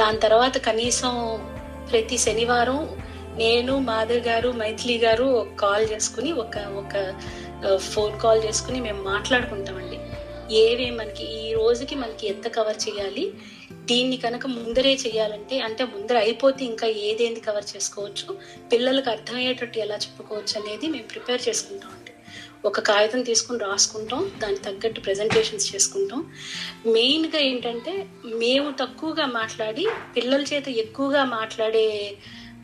దాని తర్వాత కనీసం ప్రతి శనివారం నేను, మాధవ్ గారు, మైథిలి గారు ఒక కాల్ చేసుకుని ఒక ఫోన్ కాల్ చేసుకుని మేము మాట్లాడుకుంటామండి. మనకి ఈ రోజుకి మనకి ఎంత కవర్ చేయాలి, దీన్ని కనుక ముందరే చేయాలంటే, అంటే ముందర అయిపోతే ఇంకా ఏదేంది కవర్ చేసుకోవచ్చు, పిల్లలకు అర్థమయ్యేటట్టు ఎలా చెప్పుకోవచ్చు అనేది మేము ప్రిపేర్ చేసుకుంటాం అండి. ఒక కాగితం తీసుకుని రాసుకుంటాం, దానికి తగ్గట్టు ప్రెజెంటేషన్స్ చేసుకుంటాం. మెయిన్గా ఏంటంటే మేము తక్కువగా మాట్లాడి పిల్లల చేత ఎక్కువగా మాట్లాడే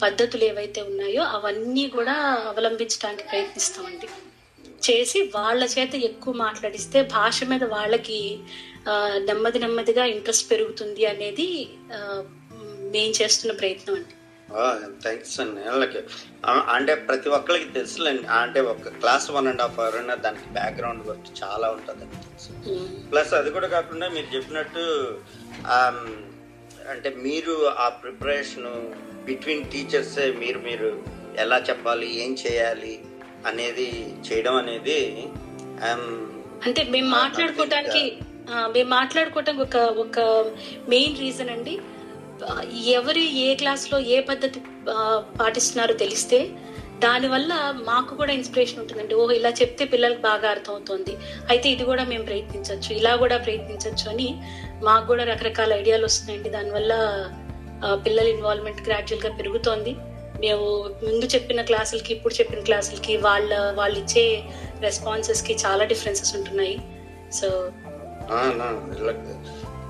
పద్ధతులు ఏవైతే ఉన్నాయో అవన్నీ కూడా అవలంబించడానికి ప్రయత్నిస్తామండి. చేసి వాళ్ళ చేత ఎక్కువ మాట్లాడిస్తే భాష మీద వాళ్ళకి నెమ్మదిగా ఇంట్రెస్ట్ పెరుగుతుంది అనేది మేము చేస్తున్న ప్రయత్నం అండి. థ్యాంక్స్ అండి. అంటే ప్రతి ఒక్కరికి తెలుసులేండి, అంటే ఒక క్లాస్ 1.5 hour అన్న దానికి బ్యాక్గ్రౌండ్ వర్క్ చాలా ఉంటుంది. ప్లస్ అది కూడా కాకుండా మీరు చెప్పినట్టు అంటే మీరు ఆ ప్రిపరేషన్ బిట్వీన్ టీచర్సే మీరు ఎలా చెప్పాలి, ఏం చేయాలి అనేది చేయడం అనేది అంటే మేము మాట్లాడుకోవటానికి ఒక మెయిన్ రీజన్ అండి. ఎవరు ఏ క్లాస్లో ఏ పద్ధతి పాటిస్తున్నారో తెలిస్తే దానివల్ల మాకు కూడా ఇన్స్పిరేషన్ ఉంటుందండి. ఇలా చెప్తే పిల్లలకు బాగా అర్థమవుతుంది, అయితే ఇది కూడా మేము ప్రయత్నించవచ్చు, ఇలా కూడా ప్రయత్నించవచ్చు అని మాకు కూడా రకరకాల ఐడియాలు వస్తున్నాయండి. దానివల్ల పిల్లల ఇన్వాల్వ్మెంట్ గ్రాడ్యువల్గా పెరుగుతోంది. మేము ముందు చెప్పిన క్లాసులకి ఇప్పుడు చెప్పిన క్లాసులకి వాళ్ళు ఇచ్చే రెస్పాన్సెస్కి చాలా డిఫరెన్సెస్ ఉంటున్నాయి. So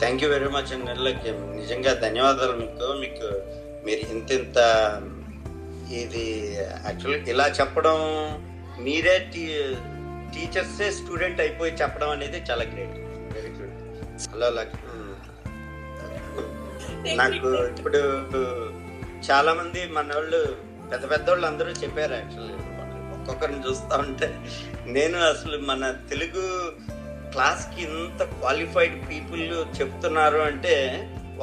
thank you very much అండి. నిజంగా ధన్యవాదాలు మీకు మీరు ఇంత ఇది యాక్చువల్లీ ఇలా చెప్పడం, మీరే టీచర్సే స్టూడెంట్ అయిపోయి చెప్పడం అనేది చాలా గ్రేట్, వెరీ గుడ్. హలో నాకు ఇప్పుడు చాలా మంది మన వాళ్ళు పెద్దోళ్ళు అందరూ చెప్పారు. యాక్చువల్లీ ఒక్కొక్కరిని చూస్తూ ఉంటే నేను అసలు మన తెలుగు క్లాస్కి ఇంత క్వాలిఫైడ్ పీపుల్ చెప్తున్నారు అంటే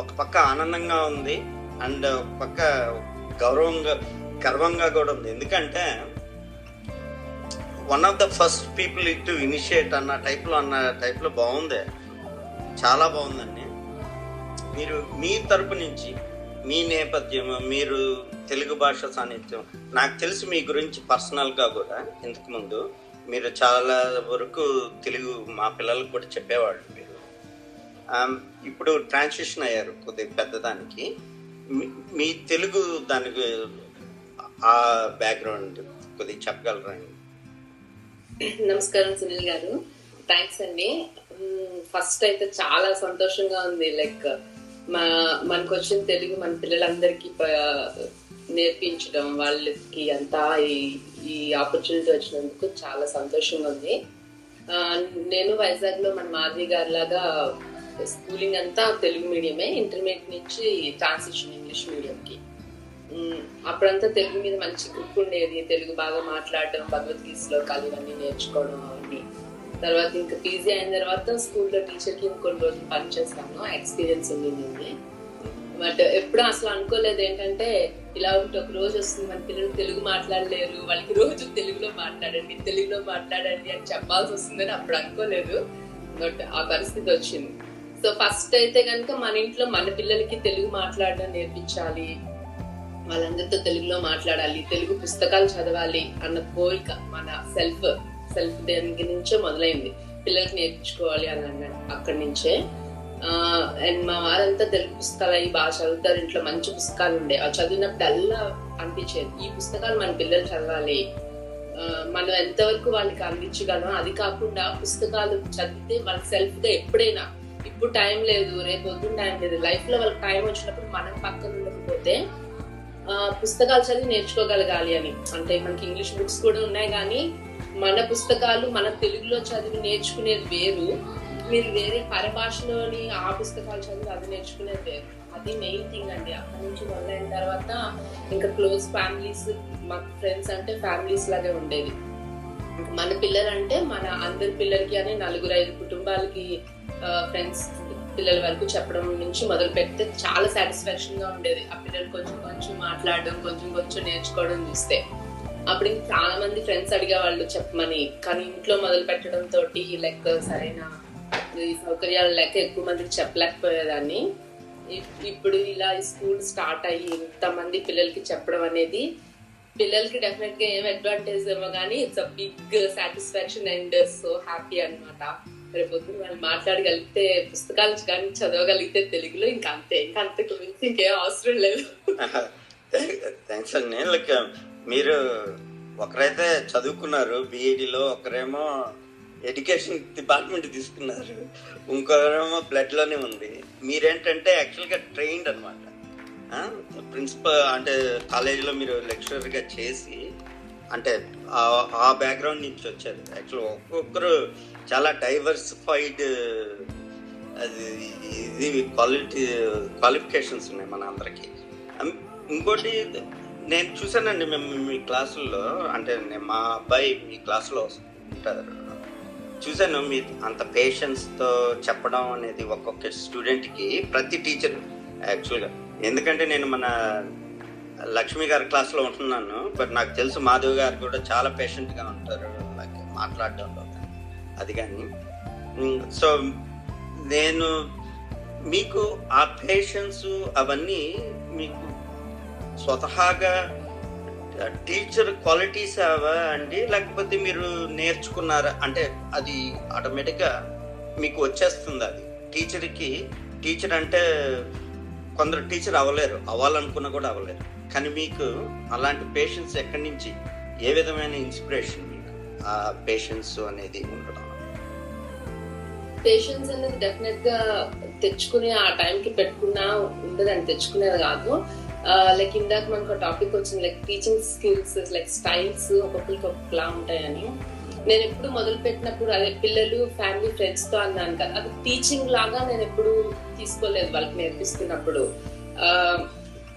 ఒక పక్క ఆనందంగా ఉంది, అండ్ ఒక పక్క గర్వంగా కూడా ఉంది. ఎందుకంటే one of the first people to initiate అన్న టైప్లో బాగుంది, చాలా బాగుందండి. మీరు మీ తరపు నుంచి మీ నేపథ్యం, మీరు తెలుగు భాష సాన్నిధ్యం. నాకు తెలిసి మీ గురించి పర్సనల్గా కూడా ఇంతకుముందు మీరు చాలా వరకు తెలుగు మా పిల్లలకు కూడా చెప్పేవాళ్ళు మీరు. ఇప్పుడు ట్రాన్సిషన్ అయ్యారు కొద్దిగా పెద్దదానికి. మీ తెలుగు దానికి ఆ బ్యాక్గ్రౌండ్ కొద్దిగా చెప్పగలరా? నమస్కారం సునీల్ గారు, థ్యాంక్స్ అండి. ఫస్ట్ అయితే చాలా సంతోషంగా ఉంది. లైక్ మనకు వచ్చిన తెలుగు మన పిల్లలందరికీ నేర్పించడం, వాళ్ళకి అంతా ఈ ఆపర్చునిటీ వచ్చినందుకు చాలా సంతోషంగా ఉంది. నేను వైజాగ్ లో మన మాధవి గారి లాగా స్కూలింగ్ అంతా తెలుగు మీడియమే, ఇంటర్మీడియట్ నుంచి ట్రాన్సిషన్ ఇంగ్లీష్ మీడియంకి. అప్పుడంతా తెలుగు మీద మంచి గ్రిప్ ఉండేది, తెలుగు బాగా మాట్లాడడం, భగవద్గీత శ్లోకాలు ఇవన్నీ నేర్చుకోవడం అవన్నీ. తర్వాత ఇంకా పీజీ అయిన తర్వాత స్కూల్లో టీచర్కి కొన్ని రోజులు పనిచేస్తాను, ఎక్స్పీరియన్స్ ఉంది. బట్ ఎప్పుడు అసలు అనుకోలేదు ఏంటంటే ఇలా ఉంటే ఒక రోజు వస్తుంది మన పిల్లలు తెలుగు మాట్లాడలేరు, వాళ్ళకి రోజు తెలుగులో మాట్లాడండి అని చెప్పాల్సి వస్తుందని అప్పుడు అనుకోలేదు. బట్ ఆ పరిస్థితి వచ్చింది. సో ఫస్ట్ అయితే కనుక మన ఇంట్లో మన పిల్లలకి తెలుగు మాట్లాడడం నేర్పించాలి, వాళ్ళందరితో తెలుగులో మాట్లాడాలి, తెలుగు పుస్తకాలు చదవాలి అన్న కోరిక మన సెల్ఫ్ దగ్గర నుంచే మొదలైంది. పిల్లలకి నేర్పించుకోవాలి అని అక్కడి నుంచే. అండ్ మా వారంతా తెలుగు పుస్తకాలు అవి బాగా చదువుతారు, ఇంట్లో మంచి పుస్తకాలు ఉండే. అవి చదివినప్పుడు అల్లా అనిపించేది ఈ పుస్తకాలు మన పిల్లలు చదవాలి, మనం ఎంతవరకు వాళ్ళకి అందించగలం. అది కాకుండా పుస్తకాలు చదివితే వాళ్ళ సెల్ఫ్ గా ఎప్పుడైనా, ఇప్పుడు టైం లేదు రేపు పొద్దున్న టైం లేదు, లైఫ్ లో వాళ్ళకి టైం వచ్చినప్పుడు మనం పక్కన ఉండకపోతే పుస్తకాలు చదివి నేర్చుకోగలగాలి అని. అంటే మనకి ఇంగ్లీష్ బుక్స్ కూడా ఉన్నాయి, కానీ మన పుస్తకాలు మన తెలుగులో చదివి నేర్చుకునేది వేరు, మీరు వేరే పరభాషలోని ఆ పుస్తకాలు చదివి అది నేర్చుకునేది వేరు. అది మెయిన్ థింగ్ అండి. అక్కడి నుంచి మొదలైన తర్వాత ఇంకా క్లోజ్ ఫ్యామిలీస్, మా ఫ్రెండ్స్ అంటే ఫ్యామిలీస్ లాగే ఉండేది. మన పిల్లలంటే మన అందరి పిల్లలకి అని 4-5 కుటుంబాలకి ఫ్రెండ్స్ పిల్లల వరకు చెప్పడం నుంచి మొదలు పెడితే చాలా సాటిస్ఫాక్షన్ గా ఉండేది. ఆ పిల్లలు కొంచెం మాట్లాడడం, కొంచెం నేర్చుకోవడం చూస్తే. అప్పుడు ఇంకా చాలా మంది ఫ్రెండ్స్ అడిగేవాళ్ళు చెప్పమని, కానీ ఇంట్లో మొదలు పెట్టడం తోటి లైక్ సరైన సౌకర్యాలు లేక ఎక్కువ మందికి చెప్పలేకపోయేదాన్ని. ఇప్పుడు ఇలా స్కూల్ స్టార్ట్ అయ్యి ఇంతమంది పిల్లలకి చెప్పడం అనేది పిల్లలకి డెఫినెట్ గా ఏం అడ్వాంటేజ్ ఏమో కానీ it's a big satisfaction and so happy అనమాట. రేపొద్దు వాళ్ళు మాట్లాడగలిగితే, పుస్తకాలు కానీ చదవగలిగితే తెలుగులో ఇంకా అంతే, ఇంకా అంతకు మించి ఇంకేం అవసరం లేదు. థ్యాంక్స్ అండి. లైక్ మీరు ఒకరైతే చదువుకున్నారు బీఈడీలో, ఒకరేమో ఎడ్యుకేషన్ డిపార్ట్మెంట్ తీసుకున్నారు, ఇంకొకరేమో బ్లడ్ లోనే ఉంది. మీరేంటంటే యాక్చువల్గా ట్రైన్డ్ అనమాట, ప్రిన్సిపల్ అంటే కాలేజీలో మీరు లెక్చరర్గా చేసి, అంటే ఆ బ్యాక్గ్రౌండ్ నుంచి వచ్చారు. యాక్చువల్ ఒక్కొక్కరు చాలా డైవర్సిఫైడ్ అది ఇది క్వాలిఫికేషన్స్ ఉన్నాయి మన అందరికీ. ఇంకోటి నేను చూసానండి మేము మీ క్లాసుల్లో, అంటే మా అబ్బాయి మీ క్లాసులో ఉంటారు, చూసాను మీ అంత పేషెన్స్తో చెప్పడం అనేది ఒక్కొక్క స్టూడెంట్కి, ప్రతి టీచర్ యాక్చువల్గా. ఎందుకంటే నేను మన లక్ష్మి గారి క్లాస్లో ఉంటున్నాను, బట్ నాకు తెలుసు మాధవ్ గారు కూడా చాలా పేషెంట్గా ఉంటారు మాట్లాడడంలో అది. కానీ సో నేను మీకు ఆ పేషెన్స్ అవన్నీ మీకు స్వతహాగా టీచర్ క్వాలిటీస్ అవా అండి, లేకపోతే మీరు నేర్చుకున్నారా? అంటే అది ఆటోమేటిక్గా మీకు వచ్చేస్తుంది. అది టీచర్ అంటే కొందరు టీచర్ అవ్వలేరు, అవ్వాలనుకున్నా కూడా అవ్వలేరు. కానీ మీకు అలాంటి పేషెన్స్ ఎక్కడి నుంచి, ఏ విధమైన ఇన్స్పిరేషన్ మీకు ఆ పేషెన్స్ అనేది ఉండడం? పేషెన్స్ అనేది డెఫినెట్ గా తెచ్చుకుని ఆ టైంకి పెట్టుకున్నా ఉండదని, తెచ్చుకునేది కాదు. లైక్ ఇందాక మనకు టాపిక్ వచ్చింది, like teaching skills, like styles ఒక్కొక్కరికి ఒక్కొక్కలా ఉంటాయని. నేను ఎప్పుడు మొదలు పెట్టినప్పుడు అదే పిల్లలు ఫ్యామిలీ ఫ్రెండ్స్ తో అన్నాను కదా, అది టీచింగ్ లాగా నేను ఎప్పుడు తీసుకోలేదు. వాళ్ళకి నేర్పిస్తున్నప్పుడు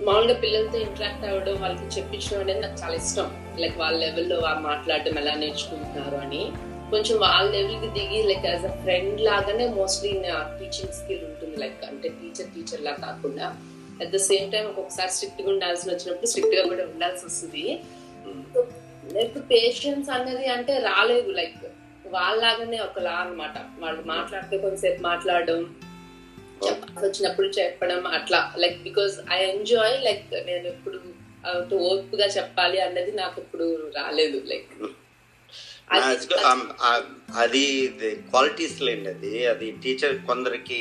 మామూలుగా పిల్లలతో ఇంటరాక్ట్ అవ్వడం, వాళ్ళకి చెప్పించడం అనేది నాకు చాలా ఇష్టం. లైక్ వాళ్ళ లెవెల్లో వాళ్ళు మాట్లాడడం ఎలా నేర్చుకుంటున్నారు అని కొంచెం వాళ్ళ లెవెల్కి దిగి లైక్ యాజ్ అ ఫ్రెండ్ లాగానే మోస్ట్లీ టీచింగ్ స్కిల్ ఉంటుంది. లైక్ అంటే టీచర్ లా కాకుండా అట్ ద సేమ్ టైం ఒక్కొక్కసారి స్ట్రిక్ట్ గా ఉండాల్సి వచ్చినప్పుడు స్ట్రిక్ట్ గా కూడా ఉండాల్సి వస్తుంది. లైక్ పేషెన్స్ అనేది అంటే రాలేదు, లైక్ వాళ్ళలాగానే ఒకలా అనమాట. వాళ్ళు మాట్లాడితే కొంతసేపు మాట్లాడడం, చెప్పాల్సి వచ్చినప్పుడు చెప్పడం అట్లా. Like because I enjoy, like నేను ఎప్పుడు ఓర్పుగా చెప్పాలి అన్నది నాకు ఇప్పుడు రాలేదు. లైక్ అది క్వాలిటీస్ లేండి. అది టీచర్ కొందరికి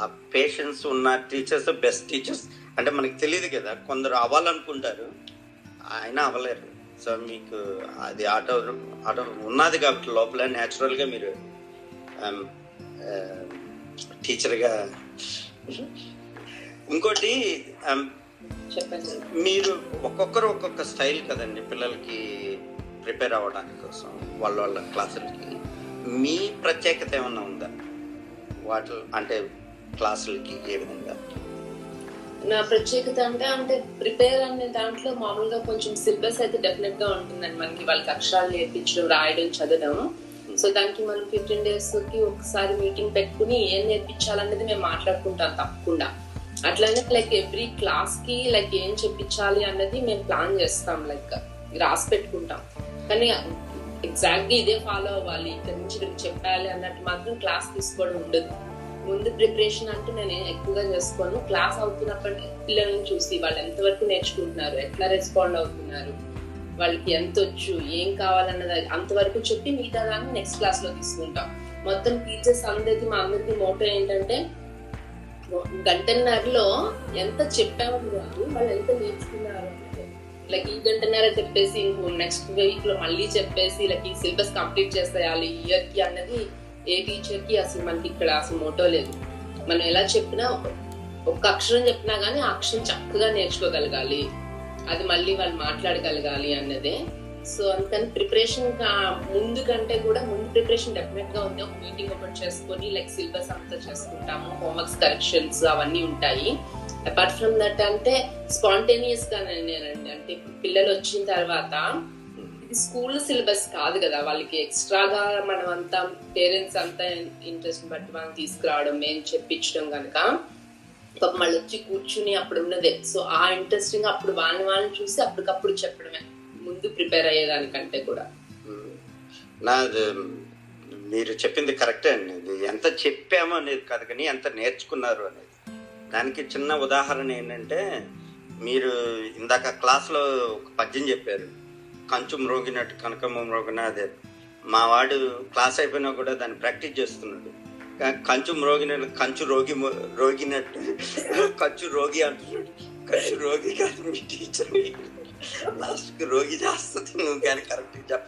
ఆ పేషెన్స్ ఉన్న టీచర్స్ బెస్ట్ టీచర్స్ అంటే మనకి తెలియదు కదా, కొందరు అవ్వాలనుకుంటారు అయినా అవ్వలేరు. సో మీకు అది ఆటో ఉన్నది కాబట్టి లోపల న్యాచురల్గా మీరు టీచర్గా. ఇంకోటి చెప్పండి. మీరు ఒక్కొక్కరు ఒక్కొక్క స్టైల్ కదండి పిల్లలకి ప్రిపేర్ అవ్వడానికి కోసం వాళ్ళ క్లాసులకి. మీ ప్రత్యేకత ఏమన్నా ఉందా వాటి అంటే క్లాసులకి ఏ విధంగా? నా ప్రత్యేకత అంటే ప్రిపేర్ అనే దాంట్లో మామూలుగా కొంచెం సిలబస్ అయితే డెఫినెట్ గా ఉంటుందండి. మనకి వాళ్ళకి అక్షరాలు నేర్పించడం, రాయడం, చదవడం. సో దానికి మనం 15 days కి ఒకసారి మీటింగ్ పెట్టుకుని ఏం నేర్పించాలనేది మేము మాట్లాడుకుంటాం తప్పకుండా. అట్లానే లైక్ ఎవ్రీ క్లాస్ కి లైక్ ఏం చెప్పించాలి అన్నది మేము ప్లాన్ చేస్తాం, లైక్ రాసి పెట్టుకుంటాం. కానీ ఎగ్జాక్ట్ గా ఇదే ఫాలో అవ్వాలి, ఇక్కడ నుంచి ఇక్కడ చెప్పాలి అన్నట్టు మాత్రం క్లాస్ తీసుకోవడం ఉండదు. ముందు ప్రిపరేషన్ అంటూ నేను ఎక్కువగా చేసుకోను. క్లాస్ అవుతున్నప్పటికీ పిల్లల్ని చూసి వాళ్ళు ఎంతవరకు నేర్చుకుంటున్నారు, ఎట్లా రెస్పాండ్ అవుతున్నారు, వాళ్ళకి ఎంత వచ్చు, ఏం కావాలన్నది అంతవరకు చెప్పి మిగతా దాన్ని నెక్స్ట్ క్లాస్ లో తీసుకుంటాం. మొత్తం టీచర్స్ అందరికి మా అందరికి మోటో ఏంటంటే 1.5 ఎంత చెప్పాము కాదు వాళ్ళు ఎంత నేర్చుకున్నారు. లైక్ ఈ 1.5 చెప్పేసి ఇంకో నెక్స్ట్ వీక్ లో మళ్ళీ చెప్పేసి లైక్ ఈ సిలబస్ కంప్లీట్ చేసేయాలి ఇయర్ కి అన్నది ఏ టీచర్ కి అసలు మనకి ఇక్కడ అసలు మోటో లేదు. మనం ఎలా చెప్పినా ఒక అక్షరం చెప్పినా గానీ ఆ అక్షరం చక్కగా నేర్చుకోగలగాలి, అది మళ్ళీ వాళ్ళు మాట్లాడగలగాలి అన్నదే. సో అందుకని ప్రిపరేషన్ ముందు కంటే కూడా ముందు ప్రిపరేషన్ డెఫినెట్ గా ఉంది. ఒక మీటింగ్ ఒకటి చేసుకొని లైక్ సిలబస్ అంతా చేసుకుంటాము, హోంవర్క్స్ కరెక్షన్స్ అవన్నీ ఉంటాయి. అపార్ట్ ఫ్రమ్ దట్ అంటే స్పాంటేనియస్ గా నేనండి అంటే ఇప్పుడు పిల్లలు వచ్చిన తర్వాత ఇది స్కూల్ సిలబస్ కాదు కదా, వాళ్ళకి ఎక్స్ట్రాగా మనం అంతా పేరెంట్స్ అంతా ఇంట్రెస్ట్ బట్టి మనం తీసుకురావడం, మేము చెప్పించడం కనుక పాపం వాళ్ళు వచ్చి కూర్చుని అప్పుడు ఉన్నదే. సో ఆ ఇంట్రెస్టింగ్ అప్పుడు వాళ్ళని చూసి అప్పటికప్పుడు చెప్పడమే ముందు ప్రిపేర్ అయ్యేదానికంటే కూడా. మీరు చెప్పింది కరెక్టే అండి. ఇది ఎంత చెప్పామో అనేది కాదు కానీ ఎంత నేర్చుకున్నారు అనేది. దానికి చిన్న ఉదాహరణ ఏంటంటే మీరు ఇందాక క్లాస్లో ఒక పద్యం చెప్పారు, కంచు మ్రోగినట్టు కనకమ్మ మ్రోగిన. అదే మా వాడు క్లాస్ అయిపోయినా కూడా దాన్ని ప్రాక్టీస్ చేస్తున్నాడు. కంచు మ్రోగినట్టు రోగినట్టు కంచు రోగి అంటున్నాడు. కంచు రోగి కాదు మీ టీచర్, లాస్ట్కి రోగి చేస్తుంది నువ్వు కానీ కరెక్ట్గా చెప్ప.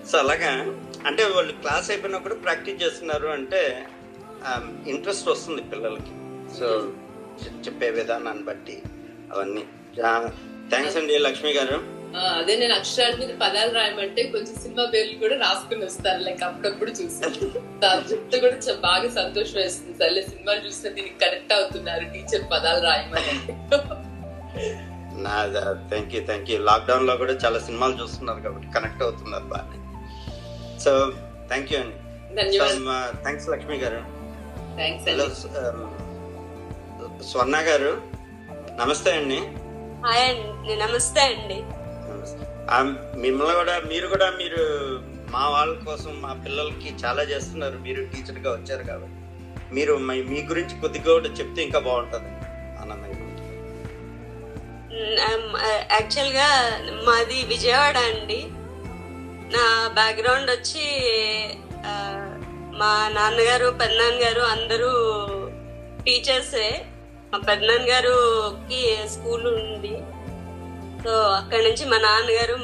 సో అలాగా అంటే వాళ్ళు క్లాస్ అయిపోయినా కూడా ప్రాక్టీస్ చేస్తున్నారు అంటే ఇంట్రెస్ట్ వస్తుంది పిల్లలకి. సో చెప్పే విధానాన్ని బట్టి అవన్నీ. థ్యాంక్స్ అండి లక్ష్మి గారు. అదే నేను అక్షరాల మీద పదాలు రాయమంటే కొంచెం సినిమా పేర్లు కూడా రాసుకుని వస్తాను, లైక్ అప్పుడప్పుడు చూస్తాను. చెప్తే కూడా బాగా సంతోషం వేస్తుంది. సర్లే సినిమాలు చూస్తే దీనికి కనెక్ట్ అవుతున్నారు టీచర్ పదాలు రాయమని. Thank you. లాక్డౌన్ లో కూడా చాలా సినిమాలు చూస్తున్నారు కాబట్టి కనెక్ట్ అవుతున్నారు బాగా. సో థ్యాంక్ యూ అండి. థ్యాంక్స్ లక్ష్మి గారు. హలో స్వర్ణ గారు, నమస్తే అండి. హాయ్ అండి. నమస్తే అండి. మీరు కూడా మా వాళ్ళ కోసం మా పిల్లలకి చాలా చేస్తున్నారు. మీరు టీచర్ గా వచ్చారు కాబట్టి మీరు మీ గురించి కొద్దిగా కూడా చెప్తే ఇంకా బాగుంటుంది, ఆనందంగా. యాక్చువల్గా మాది విజయవాడ అండి. నా బ్యాక్గ్రౌండ్ వచ్చి మా నాన్నగారు పెద్దనాన్నగారు అందరూ టీచర్సే. మా పెద్దనాన్నగారుకి స్కూల్ ఉంది. సో అక్కడి నుంచి మా నాన్నగారు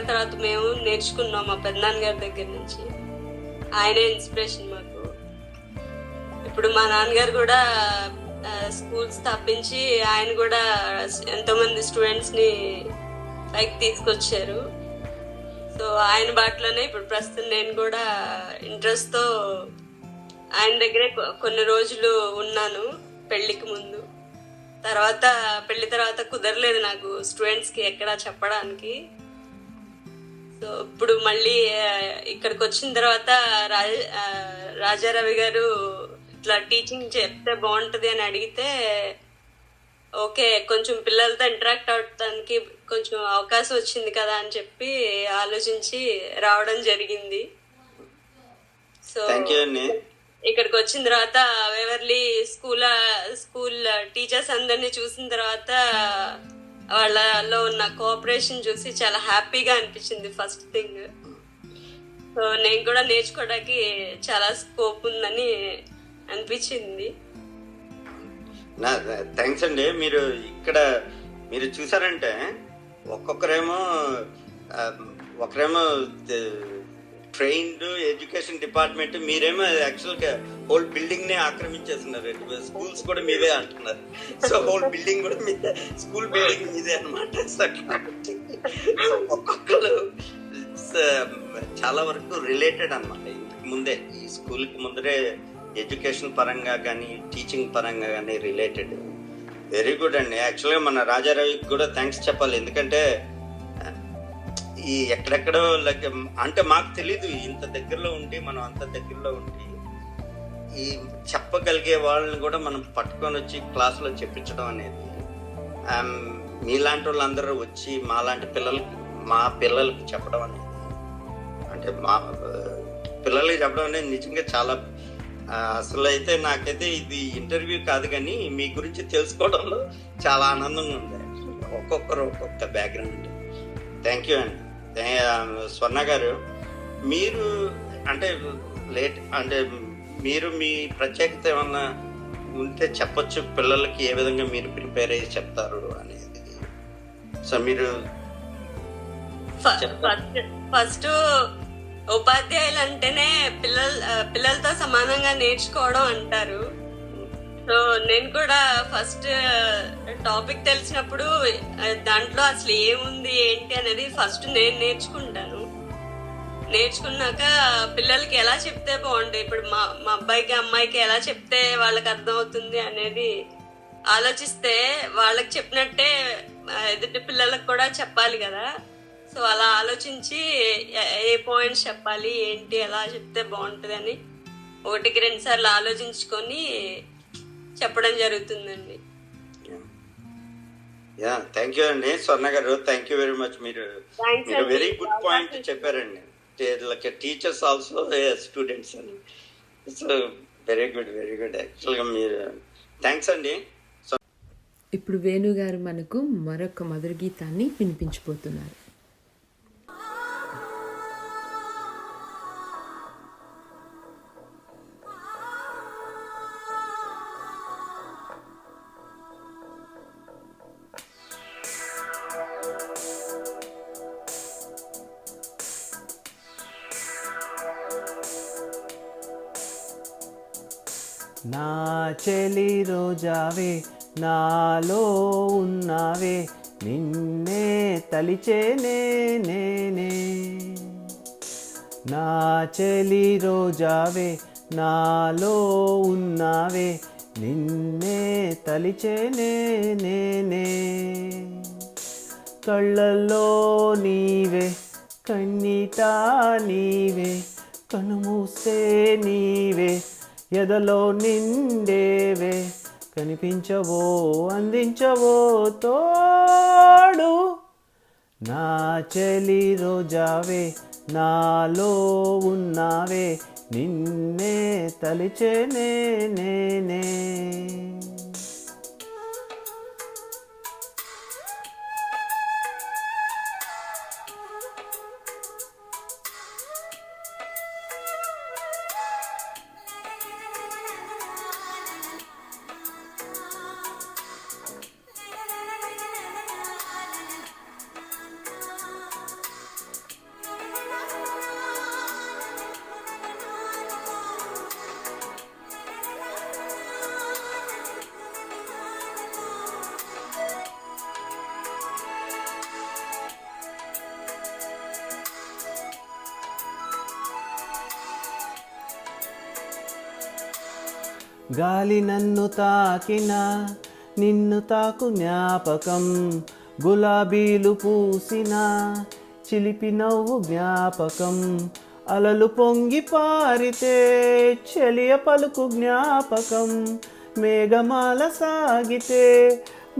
తర్వాత మేము నేర్చుకున్నాం మా పెద్దనాన్నగారి దగ్గర నుంచి. ఆయనే ఇన్స్పిరేషన్ మాకు. ఇప్పుడు మా నాన్నగారు కూడా స్కూల్ స్థాపించి ఆయన కూడా ఎంతో మంది స్టూడెంట్స్ ని పైకి తీసుకొచ్చారు. సో ఆయన బాటలోనే ఇప్పుడు ప్రస్తుతం నేను కూడా ఇంట్రెస్ట్ తో ఆయన దగ్గరే కొన్ని రోజులు ఉన్నాను పెళ్లికి ముందు. పెళ్లి తర్వాత కుదరలేదు నాకు స్టూడెంట్స్ కి ఎక్కడా చెప్పడానికి. సో ఇప్పుడు మళ్ళీ ఇక్కడికి వచ్చిన తర్వాత రాజారవి గారు ఇట్లా టీచింగ్ చెప్తే బాగుంటది అని అడిగితే ఓకే కొంచెం పిల్లలతో ఇంటరాక్ట్ అవడానికి కొంచెం అవకాశం వచ్చింది కదా అని చెప్పి ఆలోచించి రావడం జరిగింది. సో ఇక్కడికి వచ్చిన తర్వాత వేవర్లీ స్కూల్ టీచర్స్ అందరినీ చూసిన తర్వాత వాళ్ళలో ఉన్న కోఆపరేషన్ చూసి చాలా హ్యాపీగా అనిపించింది ఫస్ట్ థింగ్. సో నేను కూడా నేర్చుకోవడానికి చాలా స్కోప్ ఉందని అనిపించింది. థ్యాంక్స్ అండి. మీరు ఇక్కడ మీరు చూసారంటే ఒకరేమో ట్రైన్డ్ ఎడ్యుకేషన్ డిపార్ట్మెంట్, మీరేమో యాక్చువల్గా హోల్ బిల్డింగ్ నే ఆక్రమించేస్తున్నారు. స్కూల్స్ కూడా మీదే అంటున్నారు. సో హోల్ బిల్డింగ్ కూడా మీదే, స్కూల్ బిల్డింగ్ మీదే అనమాట. సో కాబట్టి ఒక్కొక్కరు చాలా వరకు రిలేటెడ్ అనమాట. ఇంతకు ముందే ఈ స్కూల్కి ముందరే ఎడ్యుకేషన్ పరంగా కానీ టీచింగ్ పరంగా కానీ రిలేటెడ్. వెరీ గుడ్ అండి. యాక్చువల్గా మన రాజారావుకి కూడా థ్యాంక్స్ చెప్పాలి. ఎందుకంటే ఈ ఎక్కడెక్కడో లైక్ అంటే మాకు తెలీదు, ఇంత దగ్గరలో ఉండి మనం అంత దగ్గరలో ఉండి ఈ చెప్పగలిగే వాళ్ళని కూడా మనం పట్టుకొని వచ్చి క్లాసులో చెప్పించడం అనేది, మీలాంటి వాళ్ళందరూ వచ్చి మా పిల్లలకి చెప్పడం అనేది, అంటే మా పిల్లలకి చెప్పడం అనేది నిజంగా చాలా అసలు అయితే నాకైతే ఇది ఇంటర్వ్యూ కాదు కానీ మీ గురించి తెలుసుకోవడంలో చాలా ఆనందంగా ఉంది. ఒక్కొక్కరు ఒక్కొక్క బ్యాక్గ్రౌండ్. థ్యాంక్ యూ అండి. స్వర్ణ గారు, మీరు అంటే మీరు మీ ప్రత్యేకత ఏమన్నా ఉంటే చెప్పొచ్చు పిల్లలకి, ఏ విధంగా మీరు ప్రిపేర్ అయ్యి చెప్తారు అనేది. సో మీరు ఫస్ట్ ఉపాధ్యాయులు అంటేనే పిల్లలతో సమానంగా నేర్చుకోవడం అంటారు. సో నేను కూడా ఫస్ట్ టాపిక్ తెలిసినప్పుడు దాంట్లో అసలు ఏముంది ఏంటి అనేది ఫస్ట్ నేను నేర్చుకుంటాను. నేర్చుకున్నాక పిల్లలకి ఎలా చెప్తే బాగుంటుంది, ఇప్పుడు మా అబ్బాయికి అమ్మాయికి ఎలా చెప్తే వాళ్ళకి అర్థం అవుతుంది అనేది ఆలోచిస్తే వాళ్ళకి చెప్పినట్టే ఎదుటి పిల్లలకు కూడా చెప్పాలి కదా. సో అలా ఆలోచించి ఏ పాయింట్స్ చెప్పాలి ఏంటి ఎలా చెప్తే బాగుంటుంది అని 1-2 సార్లు ఆలోచించుకొని చెప్పడం జరుగుతుందండి. థ్యాంక్ యూ అండి స్వర్ణ గారు. Thank you very much. మీరు వెరీ గుడ్ పాయింట్ చెప్పారండి. లైక్ టీచర్స్ ఆల్సో స్టూడెంట్స్ అని. సో వెరీ గుడ్ యాక్చువల్గా మీరు థ్యాంక్స్ అండి. ఇప్పుడు వేణుగారు మనకు మరొక మధుర గీతాన్ని వినిపించబోతున్నారు. నా చెలి రోజావే నాలో ఉన్నావే, నిన్నే తలిచేనే నేనే. నా చెలి రోజావే నాలో ఉన్నావే, నిన్నే తలిచేనే నేనే. కళ్ళల్లో నీవే కన్నీట నీవే, కనుమూసే నీవే ఎదలో నిండేవే, కనిపించవో అందించవో తోడు. నా చెలి రోజావే నాలో ఉన్నావే, నిన్నే తలిచేనే నేనే. గాలి నన్ను తాకినా నిన్ను తాకు జ్ఞాపకం, గులాబీలు పూసిన చిలిపి నవ్వు జ్ఞాపకం, అలలు పొంగి పారితే చెలియ పలుకు జ్ఞాపకం, మేఘమాల సాగితే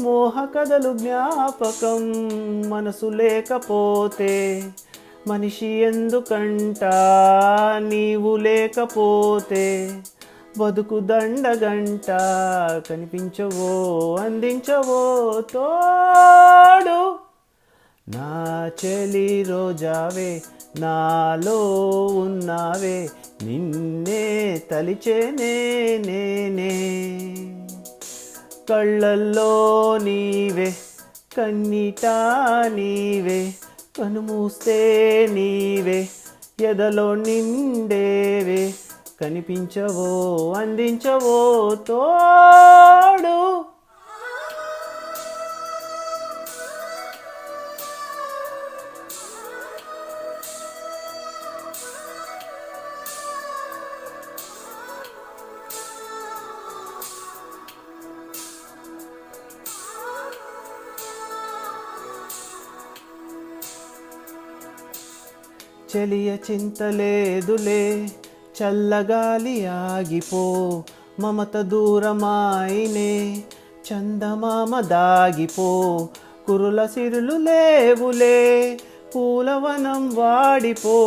మోహ కథలు జ్ఞాపకం. మనసు లేకపోతే మనిషి ఎందుకంట, నీవు లేకపోతే బతుకు దండగంట కనిపించవో అందించవో తోడు నా చెలి రోజావే నాలో ఉన్నావే నిన్నే తలిచేనే నేనే కళ్ళల్లో నీవే కన్నీటా నీవే కనుమూస్తే నీవే ఎదలో నిండేవే కనిపించవో అందించవో తోడు చెలియ చింతలేదులే చల్లగాలి ఆగిపో మమత దూరమాయినే చందమామ దాగిపో కురుల సిరులు లేవులే పూలవనం వాడిపో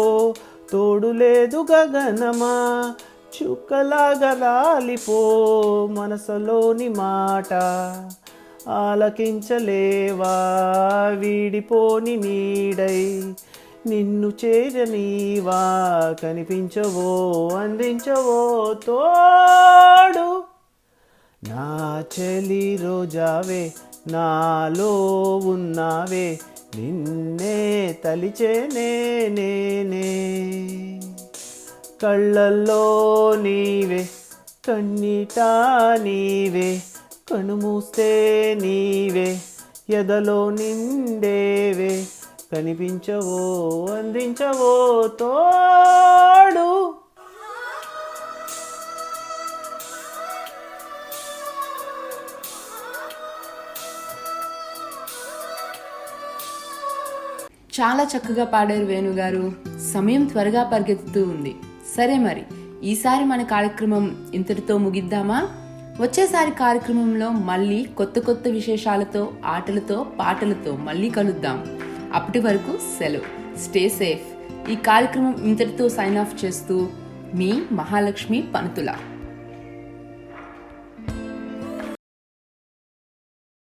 తోడు లేదు గగనమా చుక్కలాగా రాలిపో మనసులోని మాట ఆలకించలేవా వీడిపోని నీడై నిన్ను చేరనీవా కనిపించవో అందించవో తోడు నా చెలి రోజావే నాలో ఉన్నావే నిన్నే తలిచేనే నేనే కళ్ళల్లో నీవే కన్నీటా నీవే కనుమూస్తే నీవే ఎదలో నిండేవే కనిపించవో అందించవో తోడు చాలా చక్కగా పాడారు వేణుగారు. సమయం త్వరగా పరిగెత్తుతూ ఉంది. సరే మరి ఈసారి మన కార్యక్రమం ఇంతటితో ముగిద్దామా? వచ్చేసారి కార్యక్రమంలో మళ్ళీ కొత్త కొత్త విశేషాలతో, ఆటలతో, పాటలతో మళ్ళీ కలుద్దాం. అప్పటి వరకు సెలవు. Stay safe. ఈ కార్యక్రమం ఇంతటితో సైన్ ఆఫ్ చేస్తూ మీ మహాలక్ష్మి పనుతుల.